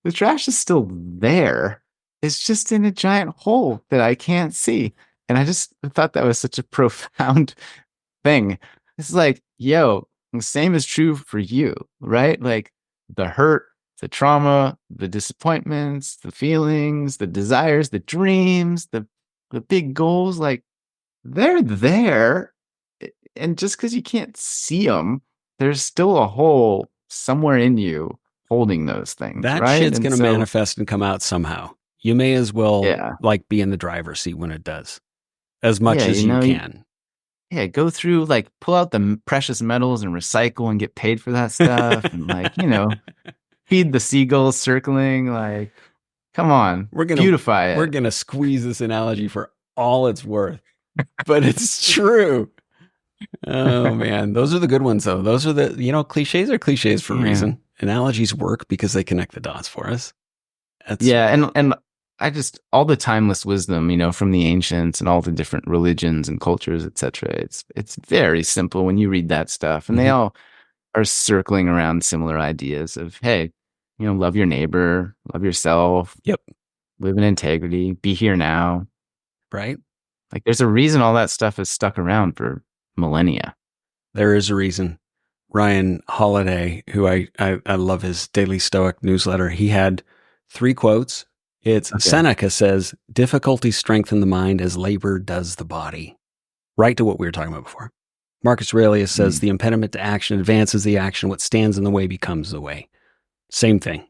the trash is still there. It's just in a giant hole that I can't see. And I just thought that was such a profound thing. It's like, yo, the same is true for you, right? Like the hurt, the trauma, the disappointments, the feelings, the desires, the dreams, the big goals, like they're there. And just because you can't see them, there's still a hole somewhere in you holding those things, That right? shit's And going to so, manifest and come out somehow. You may as well yeah, like be in the driver's seat when it does, as much yeah, as you can. yeah, go through like pull out the precious metals and recycle and get paid for that stuff, and like feed the seagulls circling. Like, come on, We're gonna beautify we're it. gonna squeeze this analogy for all it's worth, but it's true. Oh man, those are the good ones though. Those are cliches are cliches for a Yeah. reason. Analogies work because they connect the dots for us. That's Yeah, and I just all the timeless wisdom, from the ancients and all the different religions and cultures, etc. It's very simple when you read that stuff, and they Mhm. all are circling around similar ideas of, hey, love your neighbor, love yourself, Yep. live in integrity, be here now. Right. Like, there's a reason all that stuff has stuck around for millennia. There is a reason. Ryan Holiday, who I love his Daily Stoic newsletter. He had 3 quotes. It's Seneca says, difficulty strengthen the mind as labor does the body. Right to what we were talking about before. Marcus Aurelius says, the impediment to action advances the action. What stands in the way becomes the way. Same thing.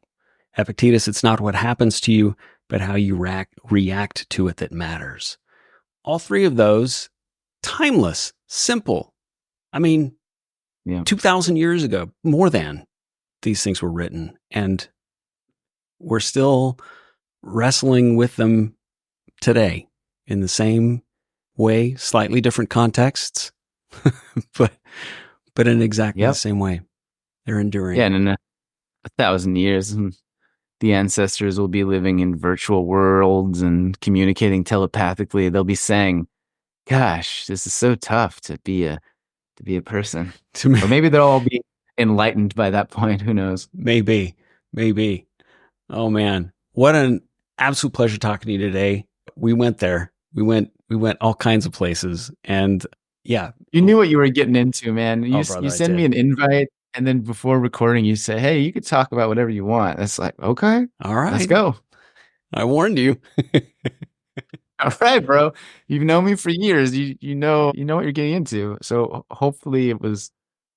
Epictetus, it's not what happens to you, but how you react to it that matters. All 3 of those, timeless, simple. I mean, 2,000 years ago, more than, these things were written. And we're still wrestling with them today in the same way, slightly different contexts, but in exactly the same way. They're enduring. Yeah, and in 1,000 years, the ancestors will be living in virtual worlds and communicating telepathically. They'll be saying, gosh, this is so tough to be a person. Or maybe they'll all be enlightened by that point. Who knows? Maybe. Oh man, what an absolute pleasure talking to you today. We went there. We went all kinds of places, and yeah, you knew what you were getting into, man. You brother, send me an invite, and then before recording, you say, "Hey, you could talk about whatever you want." That's like, okay, all right, let's go. I warned you. All right, bro. You've known me for years. You know what you're getting into. So hopefully it was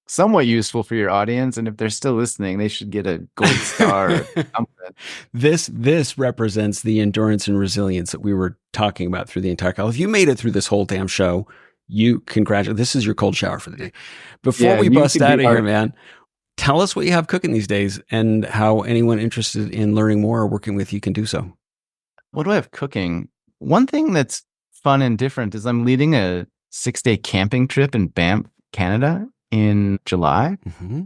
somewhat useful for your audience. And if they're still listening, they should get a gold star or something. This represents the endurance and resilience that we were talking about through the entire call. If you made it through this whole damn show, you congratulate. This is your cold shower for the day. Before we bust out of here, man, tell us what you have cooking these days and how anyone interested in learning more or working with you can do so. What do I have cooking? One thing that's fun and different is I'm leading a 6-day camping trip in Banff, Canada in July. Mm-hmm.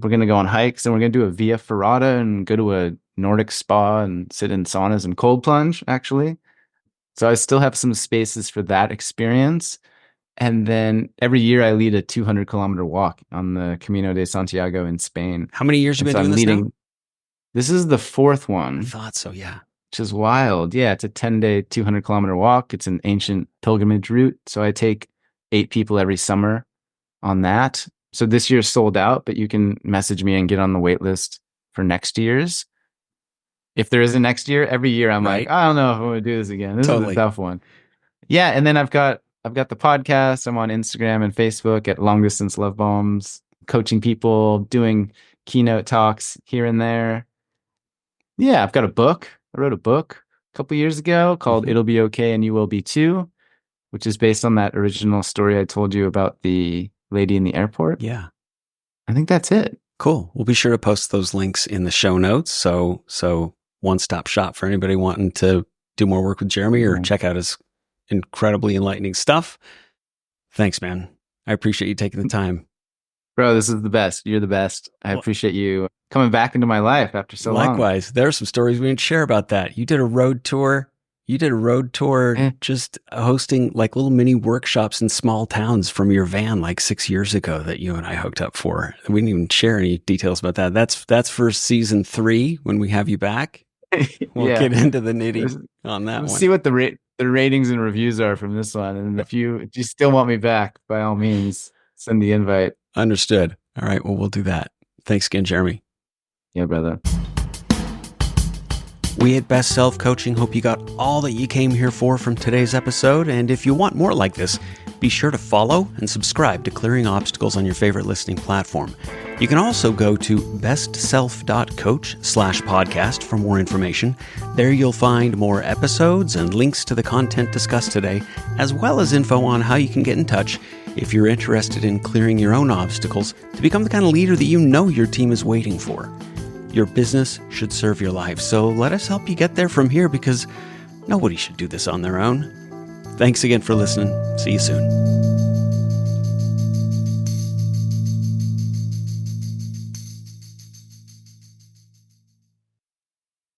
We're going to go on hikes and we're going to do a Via Ferrata and go to a Nordic spa and sit in saunas and cold plunge, actually. So I still have some spaces for that experience. And then every year I lead a 200-kilometer walk on the Camino de Santiago in Spain. How many years have you been doing this now? This is the 4th one. I thought so, yeah. Which is wild. Yeah, it's a 10-day, 200-kilometer walk. It's an ancient pilgrimage route. So I take 8 people every summer on that. So this year's sold out, but you can message me and get on the wait list for next year's. If there is a next year, every year I'm like, I don't know if I want to do this again. This is a tough one. Yeah, and then I've got the podcast. I'm on Instagram and Facebook at Long Distance Love Bombs, coaching people, doing keynote talks here and there. Yeah, I've got a book. I wrote a book a couple years ago called It'll Be Okay and You Will Be Too, which is based on that original story I told you about the lady in the airport. Yeah. I think that's it. Cool. We'll be sure to post those links in the show notes. So one-stop shop for anybody wanting to do more work with Jeremy or check out his incredibly enlightening stuff. Thanks, man. I appreciate you taking the time. Bro, this is the best. You're the best. I appreciate you coming back into my life after so long. Likewise. There are some stories we didn't share about that. You did a road tour. Just hosting like little mini workshops in small towns from your van like 6 years ago that you and I hooked up for. We didn't even share any details about that. That's for season 3 when we have you back. We'll get into the nitty on that one. See what the ratings and reviews are from this one. And if you still want me back, by all means, send the invite. Understood. All right. Well, we'll do that. Thanks again, Jeremy. Yeah, brother. We at Best Self Coaching hope you got all that you came here for from today's episode. And if you want more like this, be sure to follow and subscribe to Clearing Obstacles on your favorite listening platform. You can also go to bestself.coach/podcast for more information. There you'll find more episodes and links to the content discussed today, as well as info on how you can get in touch if you're interested in clearing your own obstacles to become the kind of leader that you know your team is waiting for. Your business should serve your life, so let us help you get there from here because nobody should do this on their own. Thanks again for listening. See you soon.